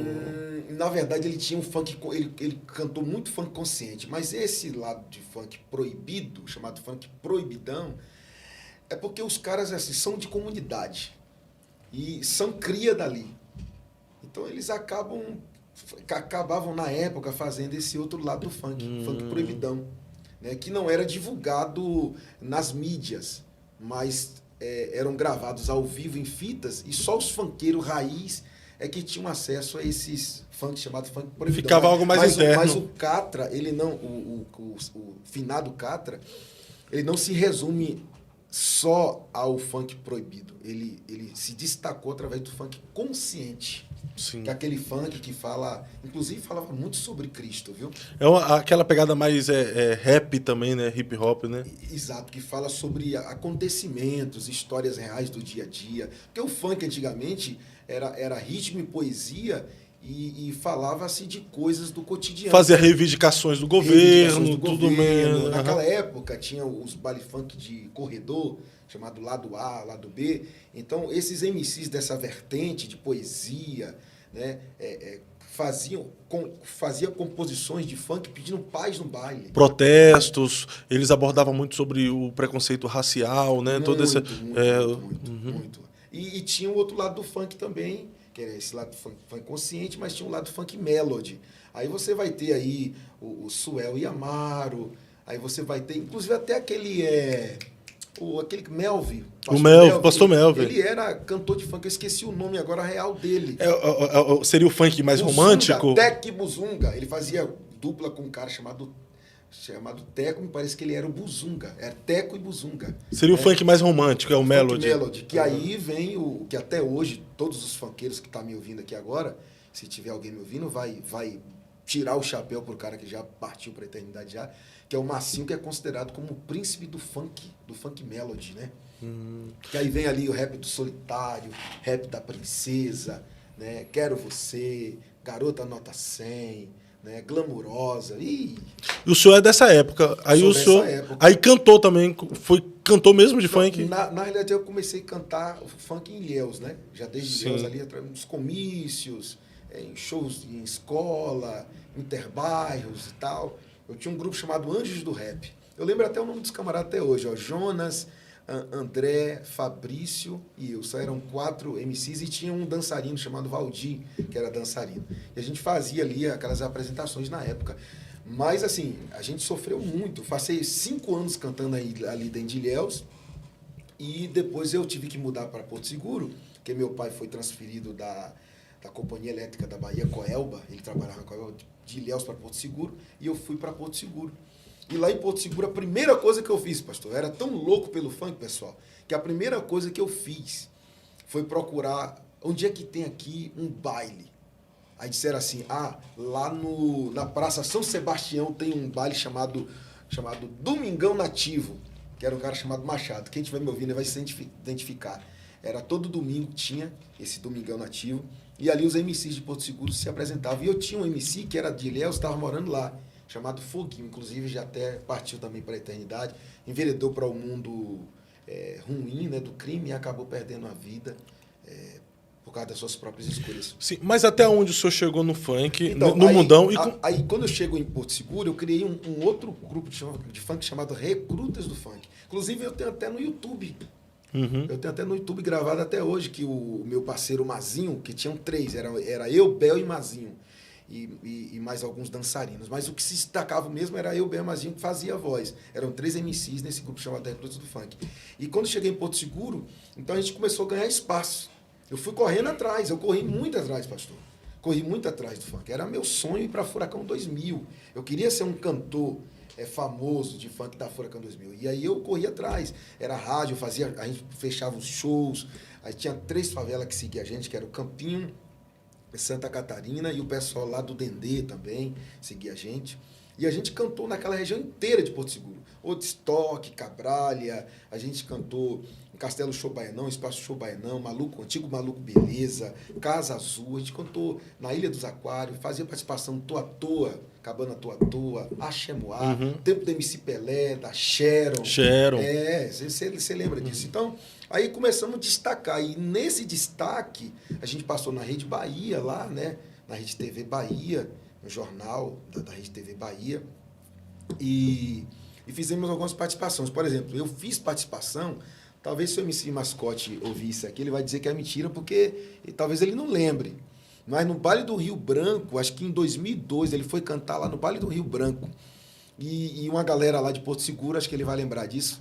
Na verdade, ele tinha um funk, ele cantou muito funk consciente, mas esse lado de funk proibido, chamado funk proibidão, é porque os caras assim, são de comunidade e são cria dali. Então eles acabavam na época fazendo esse outro lado do funk proibidão. Né, que não era divulgado nas mídias, mas eram gravados ao vivo em fitas e só os funkeiros raiz é que tinham acesso a esses funk chamados funk proibido. Ficava algo mais interno. Mas o Catra, ele não, o finado Catra, ele não se resume só ao funk proibido. Ele se destacou através do funk consciente. Sim. Que é aquele funk que fala, inclusive falava muito sobre Cristo, viu? Aquela pegada mais rap também, né? Hip hop, né? Exato, que fala sobre acontecimentos, histórias reais do dia a dia. Porque o funk antigamente era ritmo e poesia e falava-se de coisas do cotidiano. Fazia reivindicações do governo, tudo mesmo. Naquela época tinha os baile funk de corredor, chamado lado A, lado B. Então, esses MCs dessa vertente de poesia, né, fazia composições de funk pedindo paz no baile. Protestos, eles abordavam muito sobre o preconceito racial, né? Muito. E tinha o outro lado do funk também, que era esse lado funk consciente, mas tinha um lado funk melody. Aí você vai ter aí o Suel e Amaro, aí você vai ter, inclusive até aquele Melvi. Pastor Melvi. Ele era cantor de funk, eu esqueci o nome agora real dele. Seria o funk mais Buzunga, romântico? Teco Buzunga. Ele fazia dupla com um cara chamado Teco, me parece que ele era o Buzunga. Era Teco e Buzunga. Seria o funk mais romântico, o Melody. Melody, que aí vem o que até hoje, todos os funkeiros que estão me ouvindo aqui agora, se tiver alguém me ouvindo, vai tirar o chapéu pro cara que já partiu para a eternidade já, que é o Massinho, que é considerado como o príncipe do funk melody, né? Que aí vem ali o rap do Solitário, rap da Princesa, né? Quero Você, Garota Nota 100, né? Glamurosa. E o senhor é dessa época. Aí o senhor aí cantou também, cantou mesmo de funk? Na realidade eu comecei a cantar funk em Ilhéus, né? Já desde Ilhéus ali, nos comícios, em shows em escola, interbairros e tal. Eu tinha um grupo chamado Anjos do Rap. Eu lembro até o nome dos camaradas até hoje, ó. Jonas, André, Fabrício e eu. Só eram 4 MCs e tinha um dançarino chamado Valdir, que era dançarino. E a gente fazia ali aquelas apresentações na época. Mas, assim, a gente sofreu muito. Passei 5 anos cantando ali dentro de Ilhéus e depois eu tive que mudar para Porto Seguro, porque meu pai foi transferido da Companhia Elétrica da Bahia, Coelba. Ele trabalhava na Coelba, de Ilhéus para Porto Seguro, e eu fui para Porto Seguro. E lá em Porto Seguro, a primeira coisa que eu fiz, pastor, eu era tão louco pelo funk, pessoal, que a primeira coisa que eu fiz foi procurar onde é que tem aqui um baile. Aí disseram assim, lá na Praça São Sebastião tem um baile chamado Domingão Nativo, que era um cara chamado Machado. Quem estiver me ouvindo vai se identificar. Era todo domingo tinha esse Domingão Nativo. E ali os MCs de Porto Seguro se apresentavam. E eu tinha um MC que era de Ilhéus, estava morando lá, chamado Foguinho. Inclusive, já até partiu também para a eternidade. Enveredou para o mundo ruim, né, do crime, e acabou perdendo a vida por causa das suas próprias escolhas. Sim, mas até onde o senhor chegou no funk, então, no mundão? Aí, quando eu chego em Porto Seguro, eu criei um outro grupo de funk chamado Recrutas do Funk. Inclusive, eu tenho até no YouTube. Eu tenho até no YouTube gravado até hoje, que o meu parceiro Mazinho, que tinham 3, era eu, Bel e Mazinho, e mais alguns dançarinos. Mas o que se destacava mesmo era eu, Bel e Mazinho, que fazia a voz. Eram 3 MCs nesse grupo chamado Recrutas do Funk. E quando cheguei em Porto Seguro, então a gente começou a ganhar espaço. Eu fui correndo atrás, eu corri muito atrás, pastor. Corri muito atrás do funk. Era meu sonho ir para Furacão 2000. Eu queria ser um cantor famoso de funk da Furacão 2000. E aí eu corria atrás. Era rádio, a gente fechava os shows. Aí tinha 3 favelas que seguiam a gente, que era o Campinho, Santa Catarina, e o pessoal lá do Dendê também seguia a gente. E a gente cantou naquela região inteira de Porto Seguro. Woodstock, Cabralha, a gente cantou em Castelo Show Baianão, Espaço Show Baianão, Antigo Maluco Beleza, Casa Azul, a gente cantou na Ilha dos Aquários, fazia participação Toa Toa, Cabana Toa Toa, Axemoá, Tempo do MC Pelé, da Sharon. Você lembra disso. Então, aí começamos a destacar, e nesse destaque, a gente passou na Rede Bahia lá, né, na Rede TV Bahia, no jornal da Rede TV Bahia, e fizemos algumas participações. Por exemplo, eu fiz participação, talvez se o MC Mascote ouvir isso aqui, ele vai dizer que é mentira, porque talvez ele não lembre. Mas no Baile do Rio Branco, acho que em 2002, ele foi cantar lá no Baile do Rio Branco, e uma galera lá de Porto Seguro, acho que ele vai lembrar disso.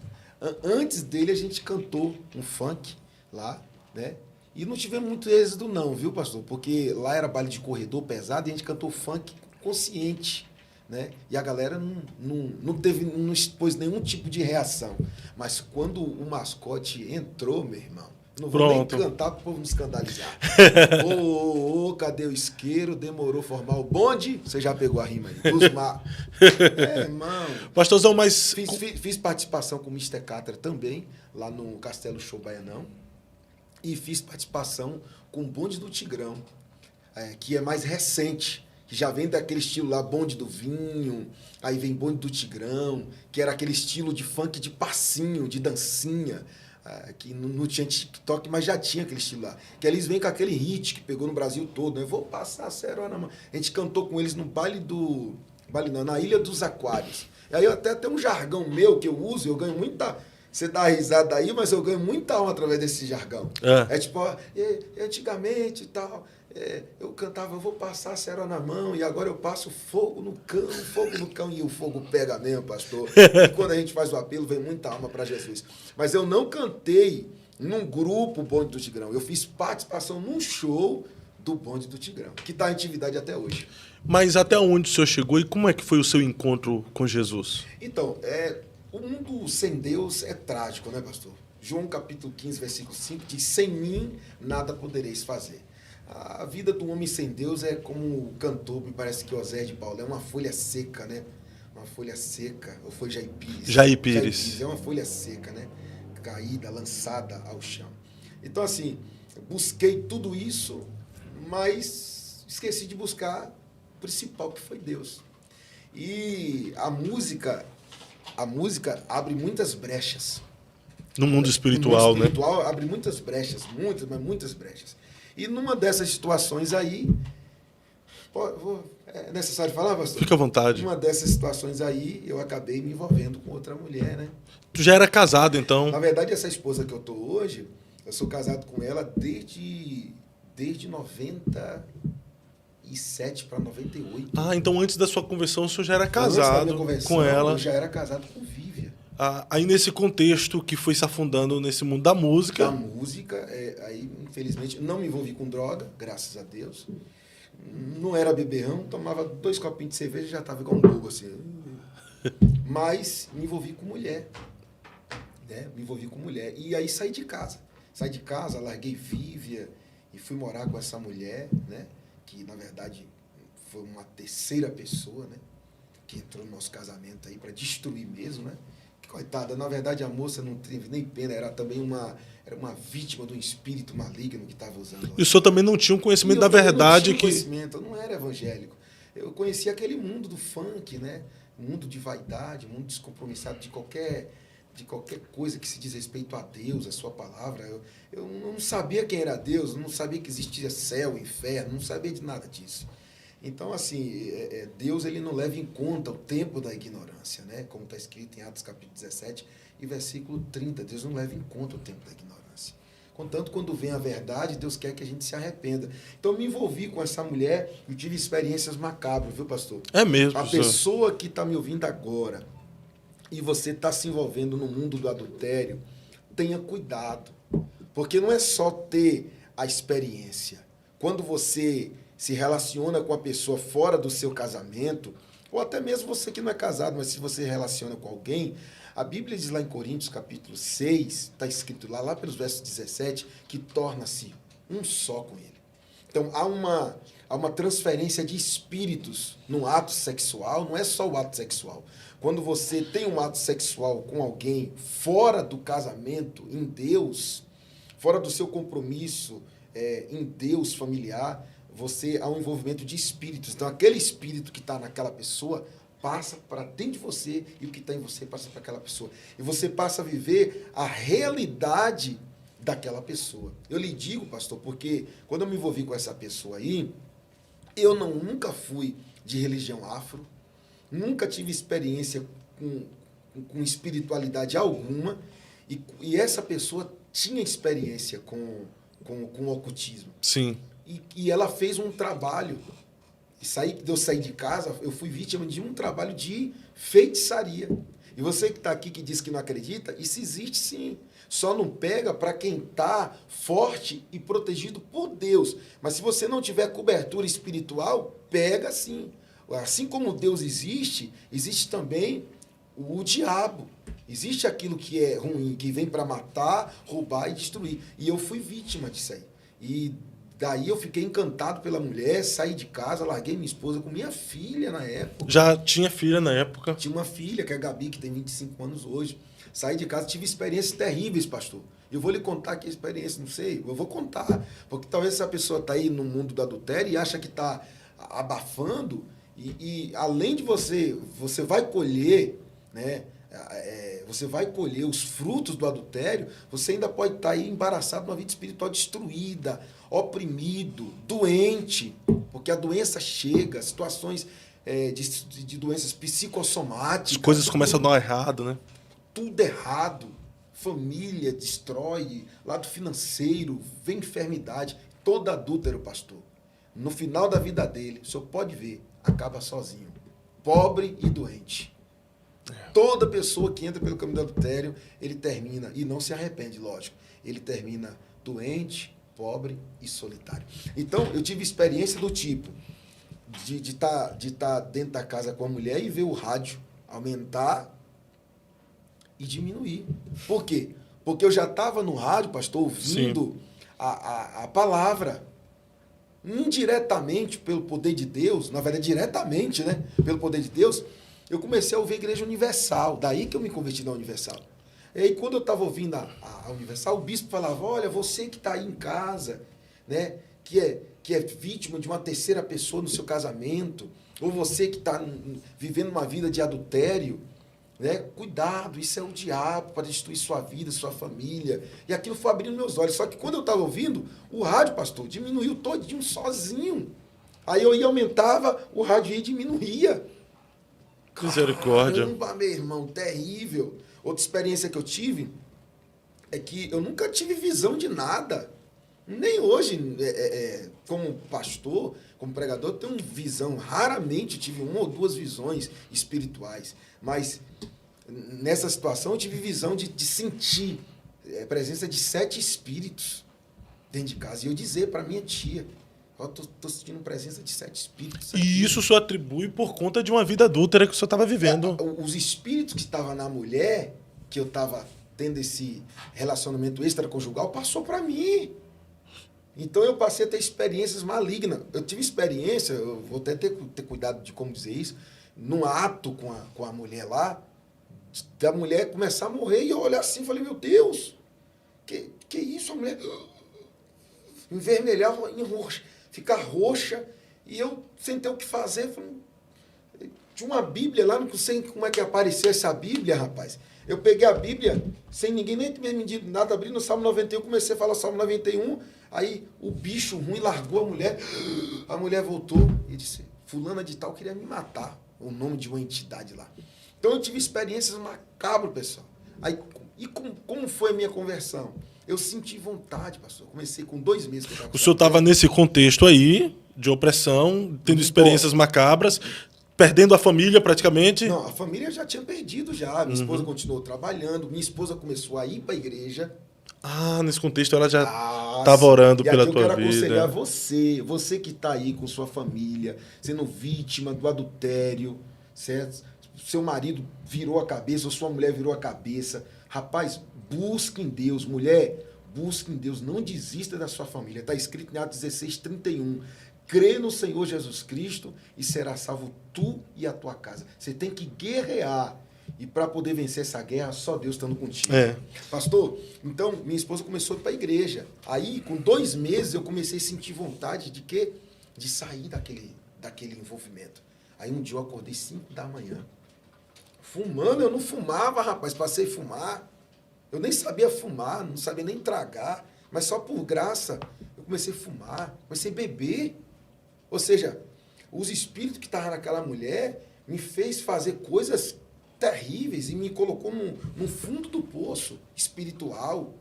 Antes dele, a gente cantou um funk lá, né? E não tivemos muito êxito não, viu, pastor? Porque lá era baile de corredor pesado e a gente cantou funk consciente, né? E a galera não expôs nenhum tipo de reação. Mas quando o mascote entrou, meu irmão, não vou nem cantar para o povo não escandalizar. Cadê o isqueiro? Demorou formar o bonde. Você já pegou a rima aí. Irmão. Pastorzão, mas... Fiz participação com o Mr. Catra também, lá no Castelo Show Baianão. E fiz participação com o bonde do Tigrão, que é mais recente, que já vem daquele estilo lá, bonde do vinho, aí vem bonde do Tigrão, que era aquele estilo de funk de passinho, de dancinha, que não tinha TikTok, mas já tinha aquele estilo lá. Que eles vêm com aquele hit que pegou no Brasil todo, né? Vou passar a serona, mano. A gente cantou com eles no na Ilha dos Aquários. E aí até tem um jargão meu que eu uso, eu ganho muita... Você dá risada aí, mas eu ganho muita alma através desse jargão. É tipo, antigamente e tal, eu cantava, eu vou passar a cera na mão, e agora eu passo fogo no cão, e o fogo pega mesmo, pastor. E quando a gente faz o apelo, vem muita alma para Jesus. Mas eu não cantei num grupo Bonde do Tigrão, eu fiz participação num show do Bonde do Tigrão, que está em atividade até hoje. Mas até onde o senhor chegou e como é que foi o seu encontro com Jesus? Então, o mundo sem Deus é trágico, né, pastor? João capítulo 15, versículo 5 diz: sem mim nada podereis fazer. A vida do homem sem Deus é como o cantor, me parece que Osé de Paulo, é uma folha seca, né? Uma folha seca, ou foi Jair Pires? Jair Pires. É uma folha seca, né? Caída, lançada ao chão. Então, assim, busquei tudo isso, mas esqueci de buscar o principal, que foi Deus. E a música abre muitas brechas. No mundo espiritual, né? No mundo espiritual, abre muitas brechas, muitas brechas. E numa dessas situações aí... É necessário falar, pastor? Fica à vontade. Numa dessas situações aí, eu acabei me envolvendo com outra mulher, né? Tu já era casado, então? Na verdade, essa esposa que eu tô hoje, eu sou casado com ela desde 97 para 98. Ah, então antes da sua conversão o senhor já era casado com ela. Eu já era casado com Vívia. Aí nesse contexto que foi se afundando nesse mundo da música... Aí infelizmente não me envolvi com droga, graças a Deus. Não era beberrão, tomava 2 copinhos de cerveja e já estava igual um bobo assim. Mas me envolvi com mulher. Né? Me envolvi com mulher. E aí saí de casa. Larguei Vívia e fui morar com essa mulher, né? Que na verdade foi uma terceira pessoa, né? Que entrou no nosso casamento aí para destruir mesmo, né? Coitada, na verdade a moça não teve nem pena, era também era uma vítima de um espírito maligno que estava usando. E o senhor também não tinha um conhecimento da verdade? Eu não era evangélico. Eu conhecia aquele mundo do funk, né? Mundo de vaidade, mundo descompromissado de qualquer coisa que se diz respeito a Deus, a sua palavra. Eu não sabia quem era Deus, não sabia que existia céu, inferno, não sabia de nada disso. Então, assim, Deus ele não leva em conta o tempo da ignorância, né? Como está escrito em Atos capítulo 17 e versículo 30. Deus não leva em conta o tempo da ignorância. Contanto, quando vem a verdade, Deus quer que a gente se arrependa. Então, eu me envolvi com essa mulher e tive experiências macabras, viu, pastor? É mesmo, a pessoa que está me ouvindo agora e você está se envolvendo no mundo do adultério, tenha cuidado. Porque não é só ter a experiência. Quando você se relaciona com a pessoa fora do seu casamento, ou até mesmo você que não é casado, mas se você relaciona com alguém, a Bíblia diz lá em Coríntios, capítulo 6, está escrito lá pelos versos 17, que torna-se um só com ele. Então, há uma transferência de espíritos no ato sexual, não é só o ato sexual. Quando você tem um ato sexual com alguém fora do casamento, em Deus, fora do seu compromisso em Deus familiar, há um envolvimento de espíritos. Então, aquele espírito que está naquela pessoa passa para dentro de você e o que está em você passa para aquela pessoa. E você passa a viver a realidade daquela pessoa. Eu lhe digo, pastor, porque quando eu me envolvi com essa pessoa aí, eu nunca fui de religião afro, nunca tive experiência com espiritualidade alguma, e essa pessoa tinha experiência com o ocultismo. Sim. E ela fez um trabalho. Eu saí de casa, eu fui vítima de um trabalho de feitiçaria. E você que está aqui que diz que não acredita, isso existe sim. Só não pega para quem está forte e protegido por Deus. Mas se você não tiver cobertura espiritual, pega sim. Assim como Deus existe, existe também o diabo. Existe aquilo que é ruim, que vem para matar, roubar e destruir. E eu fui vítima disso aí. E daí eu fiquei encantado pela mulher, saí de casa, larguei minha esposa com minha filha na época. Já tinha filha na época? Tinha uma filha, que é a Gabi, que tem 25 anos hoje. Saí de casa, tive experiências terríveis, pastor. Eu vou lhe contar aqui a experiência, não sei, eu vou contar. Porque talvez essa pessoa está aí no mundo do adultério e acha que está abafando, e além de você vai colher, né? Você vai colher os frutos do adultério, você ainda pode estar aí embaraçado numa vida espiritual destruída, oprimido, doente, porque a doença chega, situações de doenças psicossomáticas. As coisas começam a dar errado, né? Tudo errado. Família destrói, lado financeiro, vem enfermidade. Todo adúltero, pastor, no final da vida dele, o senhor pode ver, acaba sozinho, pobre e doente. Toda pessoa que entra pelo caminho do adultério, ele termina, e não se arrepende, lógico, ele termina doente, pobre e solitário. Então, eu tive experiência do tipo de tá dentro da casa com a mulher e ver o rádio aumentar e diminuir. Por quê? Porque eu já estava no rádio, pastor, ouvindo a palavra. Indiretamente, pelo poder de Deus, na verdade, diretamente, né? Pelo poder de Deus, eu comecei a ouvir a Igreja Universal. Daí que eu me converti na Universal. E aí, quando eu estava ouvindo a Universal, o bispo falava, olha, você que está aí em casa, né? Que é vítima de uma terceira pessoa no seu casamento, ou você que está vivendo uma vida de adultério, né? Cuidado, isso é o diabo para destruir sua vida, sua família. E aquilo foi abrindo meus olhos. Só que quando eu estava ouvindo, o rádio, pastor, diminuiu todinho sozinho. Aí eu ia, aumentava, o rádio ia e diminuía. Misericórdia. Caramba, meu irmão, terrível. Outra experiência que eu tive é que eu nunca tive visão de nada. Nem hoje, como pastor, como pregador, eu tenho visão. Raramente tive uma ou duas visões espirituais. Mas nessa situação eu tive visão de sentir a presença de 7 espíritos dentro de casa. E eu dizer para minha tia, eu tô sentindo presença de 7 espíritos. Aqui. E isso o senhor atribui por conta de uma vida adúltera que o senhor estava vivendo. Os espíritos que estavam na mulher, que eu estava tendo esse relacionamento extraconjugal, passou para mim. Então eu passei a ter experiências malignas. Eu tive experiência, eu vou até ter cuidado de como dizer isso, num ato com a mulher lá, da mulher começar a morrer, e eu olhar assim e falei, meu Deus, que isso? A mulher envermelhar, ficar roxa, e eu sem ter o que fazer. Falei, tinha uma Bíblia lá, não sei como é que apareceu essa Bíblia, rapaz. Eu peguei a Bíblia, sem ninguém nem ter me dito nada, abri no Salmo 91, comecei a falar Salmo 91, aí o bicho ruim largou a mulher voltou e disse, fulana de tal queria me matar, o nome de uma entidade lá. Então eu tive experiências macabras, pessoal. Aí, e como foi a minha conversão? Eu senti vontade, pastor. Eu comecei com 2 meses. O senhor estava nesse contexto aí, de opressão, tendo experiências macabras, perdendo a família praticamente. Não, a família já tinha perdido já. Minha esposa continuou trabalhando, minha esposa começou a ir para a igreja. Ah, nesse contexto ela já estava orando pela tua vida. Eu quero aconselhar você que está aí com sua família, sendo vítima do adultério, certo? Seu marido virou a cabeça, ou sua mulher virou a cabeça. Rapaz, busque em Deus. Mulher, busque em Deus. Não desista da sua família. Está escrito em Atos 16:31. Crê no Senhor Jesus Cristo e será salvo tu e a tua casa. Você tem que guerrear. E para poder vencer essa guerra, só Deus estando contigo. Pastor, então minha esposa começou a ir para a igreja. Aí, com 2 meses, eu comecei a sentir vontade de quê? De sair daquele envolvimento. Aí um dia eu acordei 5 da manhã. Fumando, eu não fumava, rapaz. Passei a fumar. Eu nem sabia fumar, não sabia nem tragar. Mas só por graça, eu comecei a fumar, comecei a beber. Ou seja, os espíritos que estavam naquela mulher me fez fazer coisas terríveis e me colocou no fundo do poço espiritual.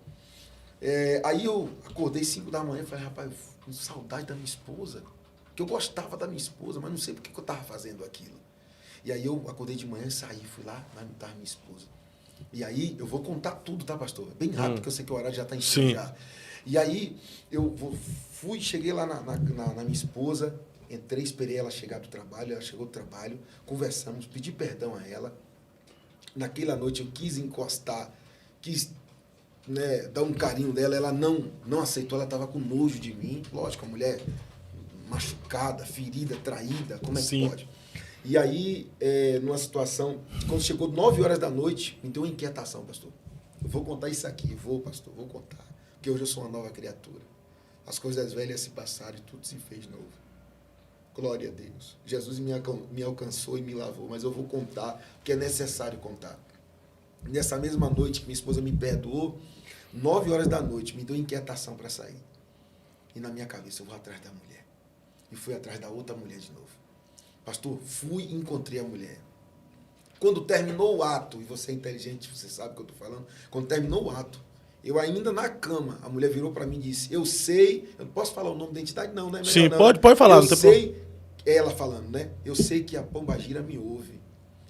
Aí eu acordei 5 da manhã e falei, rapaz, eu com saudade da minha esposa. Que eu gostava da minha esposa, mas não sei por que eu estava fazendo aquilo. E aí eu acordei de manhã, saí, fui lá, mas não estava minha esposa. E aí eu vou contar tudo, tá, pastor? Bem rápido, porque eu sei que o horário já está em cima já. E aí cheguei lá na minha esposa, entrei, esperei ela chegar do trabalho, ela chegou do trabalho, conversamos, pedi perdão a ela. Naquela noite eu quis encostar, quis, né, dar um carinho dela, ela não aceitou, ela estava com nojo de mim. Lógico, a mulher machucada, ferida, traída, como é que pode? E aí, numa situação, quando chegou 9 horas da noite, me deu uma inquietação, pastor. Eu vou contar isso aqui, pastor, vou contar. Porque hoje eu sou uma nova criatura. As coisas velhas se passaram e tudo se fez novo. Glória a Deus. Jesus me alcançou e me lavou, mas eu vou contar, porque é necessário contar. Nessa mesma noite que minha esposa me perdoou, 9 horas da noite, me deu inquietação para sair. E na minha cabeça, eu vou atrás da mulher. E fui atrás da outra mulher de novo. Pastor, fui e encontrei a mulher. Quando terminou o ato, e você é inteligente, você sabe o que eu estou falando, quando terminou o ato, eu ainda na cama, a mulher virou para mim e disse, eu sei, eu não posso falar o nome da entidade não, né? Sim, não. pode falar. Eu sei, ela falando, né? Eu sei que a Pombagira me ouve.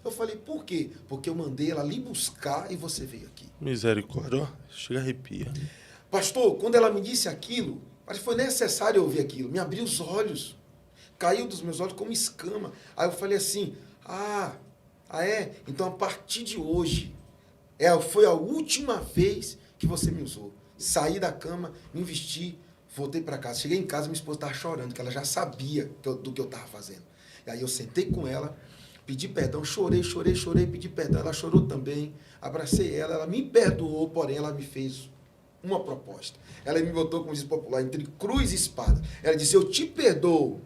Eu falei, por quê? Porque eu mandei ela ali buscar e você veio aqui. Misericórdia, ó, chega a arrepia. Pastor, quando ela me disse aquilo, mas foi necessário eu ouvir aquilo, me abriu os olhos, caiu dos meus olhos como escama. Aí eu falei assim, é? Então a partir de hoje, foi a última vez que você me usou. Saí da cama, me vesti, voltei para casa. Cheguei em casa, minha esposa estava chorando, que ela já sabia do que eu estava fazendo. E aí eu sentei com ela, pedi perdão, chorei, pedi perdão. Ela chorou também, abracei ela me perdoou, porém ela me fez uma proposta. Ela me botou, como diz popular, entre cruz e espada. Ela disse, eu te perdoo,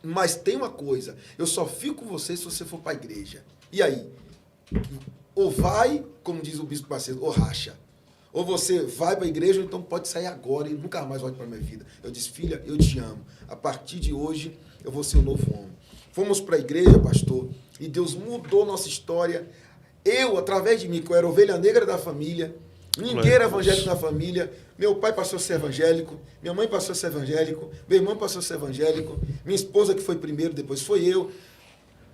mas tem uma coisa, eu só fico com você se você for para a igreja. E aí? Ou vai, como diz o bispo Macedo, ou racha. Ou você vai para a igreja, ou então pode sair agora e nunca mais volte para a minha vida. Eu disse, filha, eu te amo. A partir de hoje, eu vou ser um novo homem. Fomos para a igreja, pastor, e Deus mudou nossa história. Eu, através de mim, que eu era ovelha negra da família, ninguém era evangélico na família. Meu pai passou a ser evangélico, minha mãe passou a ser evangélico, meu irmão passou a ser evangélico, minha esposa que foi primeiro, depois foi eu.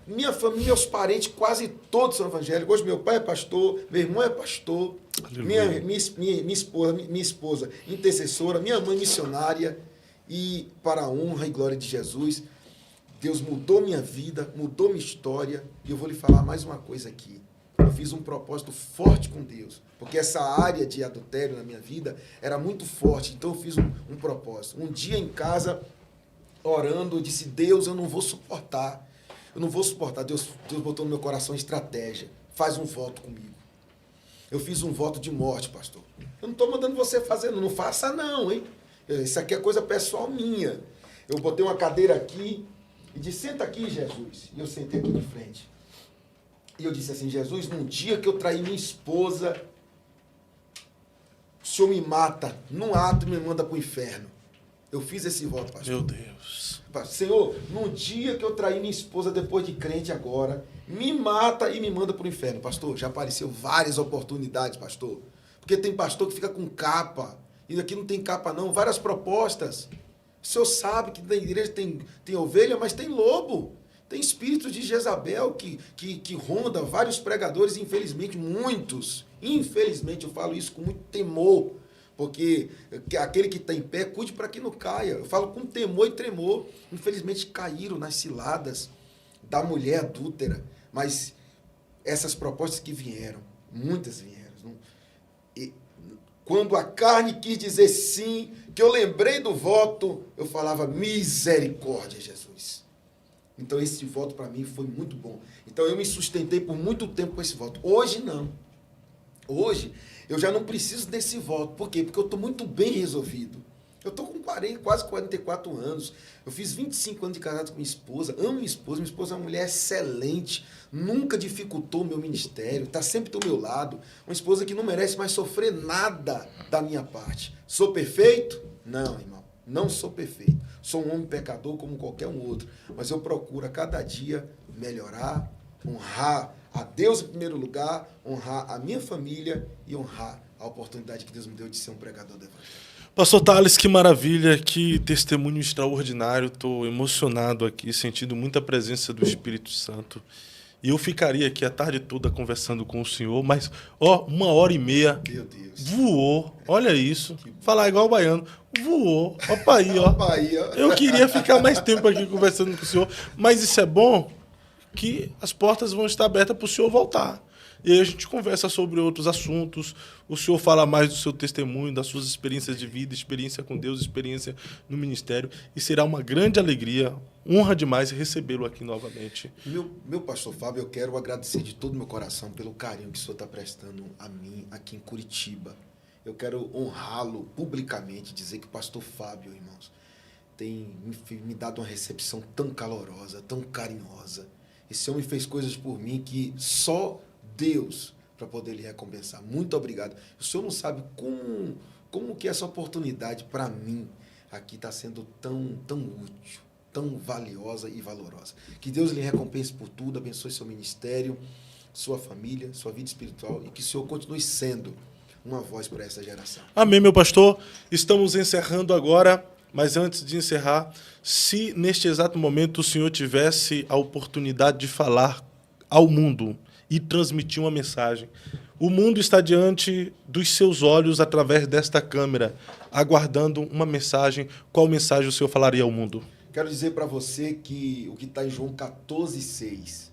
Minha família, meus parentes, quase todos são evangélicos. Hoje meu pai é pastor, meu irmão é pastor, minha esposa, intercessora, minha mãe missionária. E para a honra e glória de Jesus, Deus mudou minha vida, mudou minha história. E eu vou lhe falar mais uma coisa aqui. Eu fiz um propósito forte com Deus, porque essa área de adultério na minha vida era muito forte. Então eu fiz um propósito. Um dia em casa, orando, eu disse, Deus, eu não vou suportar. Deus botou no meu coração estratégia. Faz um voto comigo. Eu fiz um voto de morte, pastor. Eu não estou mandando você fazer, não faça não, hein? Isso aqui é coisa pessoal minha. Eu botei uma cadeira aqui e disse, senta aqui, Jesus. E eu sentei aqui de frente. E eu disse assim, Jesus, num dia que eu traí minha esposa, o Senhor me mata, num ato me manda para o inferno. Eu fiz esse voto, pastor. Meu Deus. Senhor, no dia que eu traí minha esposa depois de crente agora, me mata e me manda para o inferno. Pastor, já apareceu várias oportunidades, pastor. Porque tem pastor que fica com capa. E aqui não tem capa não, várias propostas. O senhor sabe que na igreja tem ovelha, mas tem lobo. Tem espírito de Jezabel que ronda vários pregadores, infelizmente, muitos. Infelizmente, eu falo isso com muito temor. Porque aquele que está em pé, cuide para que não caia. Eu falo com temor e tremor. Infelizmente, caíram nas ciladas da mulher adúltera. Mas essas propostas que vieram, muitas vieram. E quando a carne quis dizer sim, que eu lembrei do voto, eu falava misericórdia, Jesus. Então, esse voto para mim foi muito bom. Então, eu me sustentei por muito tempo com esse voto. Hoje, não. Hoje, eu já não preciso desse voto. Por quê? Porque eu estou muito bem resolvido. Eu estou com quase 44 anos. Eu fiz 25 anos de casado com minha esposa. Amo minha esposa. Minha esposa é uma mulher excelente. Nunca dificultou o meu ministério. Está sempre do meu lado. Uma esposa que não merece mais sofrer nada da minha parte. Sou perfeito? Não, irmão. Não sou perfeito. Sou um homem pecador como qualquer um outro. Mas eu procuro a cada dia melhorar, honrar a Deus em primeiro lugar, honrar a minha família e honrar a oportunidade que Deus me deu de ser um pregador do Evangelho. Pastor Thales, que maravilha, que testemunho extraordinário. Estou emocionado aqui, sentindo muita presença do Espírito Santo. E eu ficaria aqui a tarde toda conversando com o senhor, mas, 1h30 Meu Deus. voou. Olha isso. Falar igual o baiano. Voou. Opa aí, ó. Eu queria ficar mais tempo aqui conversando com o senhor, mas isso é bom que as portas vão estar abertas para o senhor voltar. E aí a gente conversa sobre outros assuntos, o senhor fala mais do seu testemunho, das suas experiências de vida, experiência com Deus, experiência no ministério, e será uma grande alegria, honra demais recebê-lo aqui novamente. Meu pastor Fábio, eu quero agradecer de todo o meu coração pelo carinho que o senhor está prestando a mim aqui em Curitiba. Eu quero honrá-lo publicamente, dizer que o pastor Fábio, irmãos, tem me dado uma recepção tão calorosa, tão carinhosa. Esse homem fez coisas por mim que só Deus para poder lhe recompensar. Muito obrigado. O senhor não sabe como que essa oportunidade para mim aqui está sendo tão útil, tão valiosa e valorosa. Que Deus lhe recompense por tudo, abençoe seu ministério, sua família, sua vida espiritual e que o senhor continue sendo uma voz para essa geração. Amém, meu pastor. Estamos encerrando agora, mas antes de encerrar, se neste exato momento o senhor tivesse a oportunidade de falar ao mundo e transmitir uma mensagem. O mundo está diante dos seus olhos através desta câmera, aguardando uma mensagem. Qual mensagem o senhor falaria ao mundo? Quero dizer para você que o que está em João 14,6,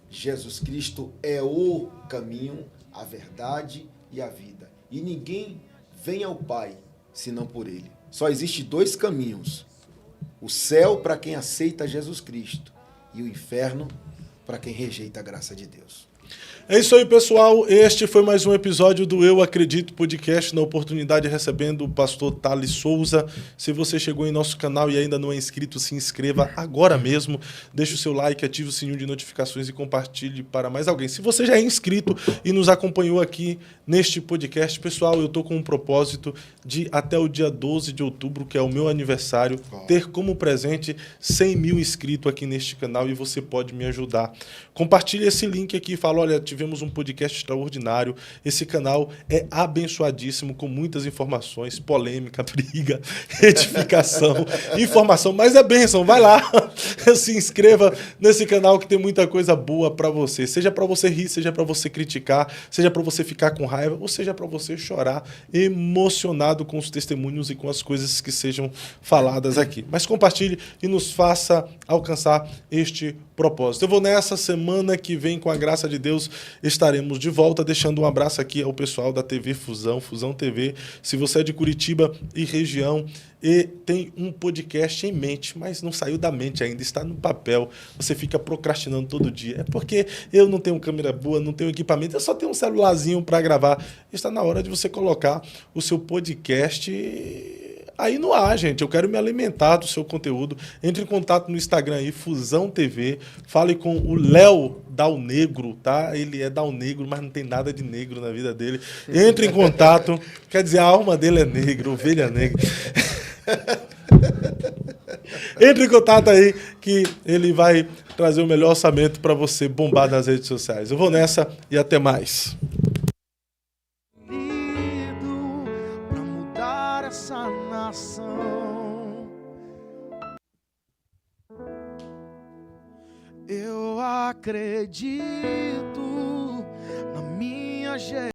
Jesus Cristo é o caminho, a verdade e a vida. E ninguém vem ao Pai senão por Ele. Só existe 2 caminhos. O céu para quem aceita Jesus Cristo e o inferno para quem rejeita a graça de Deus. É isso aí, pessoal. Este foi mais um episódio do Eu Acredito Podcast, na oportunidade recebendo o pastor Thales Souza. Se você chegou em nosso canal e ainda não é inscrito, se inscreva agora mesmo. Deixe o seu like, ative o sininho de notificações e compartilhe para mais alguém. Se você já é inscrito e nos acompanhou aqui neste podcast, pessoal, eu estou com um propósito de até o dia 12 de outubro, que é o meu aniversário, ter como presente 100 mil inscritos aqui neste canal e você pode me ajudar. Compartilhe esse link aqui e fala, olha, tivemos um podcast extraordinário, esse canal é abençoadíssimo, com muitas informações, polêmica, briga, edificação, informação, mas é bênção, vai lá, se inscreva nesse canal que tem muita coisa boa para você, seja para você rir, seja para você criticar, seja para você ficar com raiva, ou seja para você chorar emocionado com os testemunhos e com as coisas que sejam faladas aqui. Mas compartilhe e nos faça alcançar este propósito. Eu vou nessa, semana que vem, com a graça de Deus, estaremos de volta, deixando um abraço aqui ao pessoal da TV Fusão, Fusão TV. Se você é de Curitiba e região e tem um podcast em mente, mas não saiu da mente ainda, está no papel, você fica procrastinando todo dia. É porque eu não tenho câmera boa, não tenho equipamento, eu só tenho um celularzinho para gravar. Está na hora de você colocar o seu podcast aí no ar, gente. Eu quero me alimentar do seu conteúdo. Entre em contato no Instagram aí, Fusão TV. Fale com o Léo Dal Negro, tá? Ele é Dal Negro, mas não tem nada de negro na vida dele. Entre em contato. Quer dizer, a alma dele é negra, ovelha negra. Entre em contato aí que ele vai trazer o melhor orçamento para você bombar nas redes sociais. Eu vou nessa e até mais. Essa nação, eu acredito na minha geração.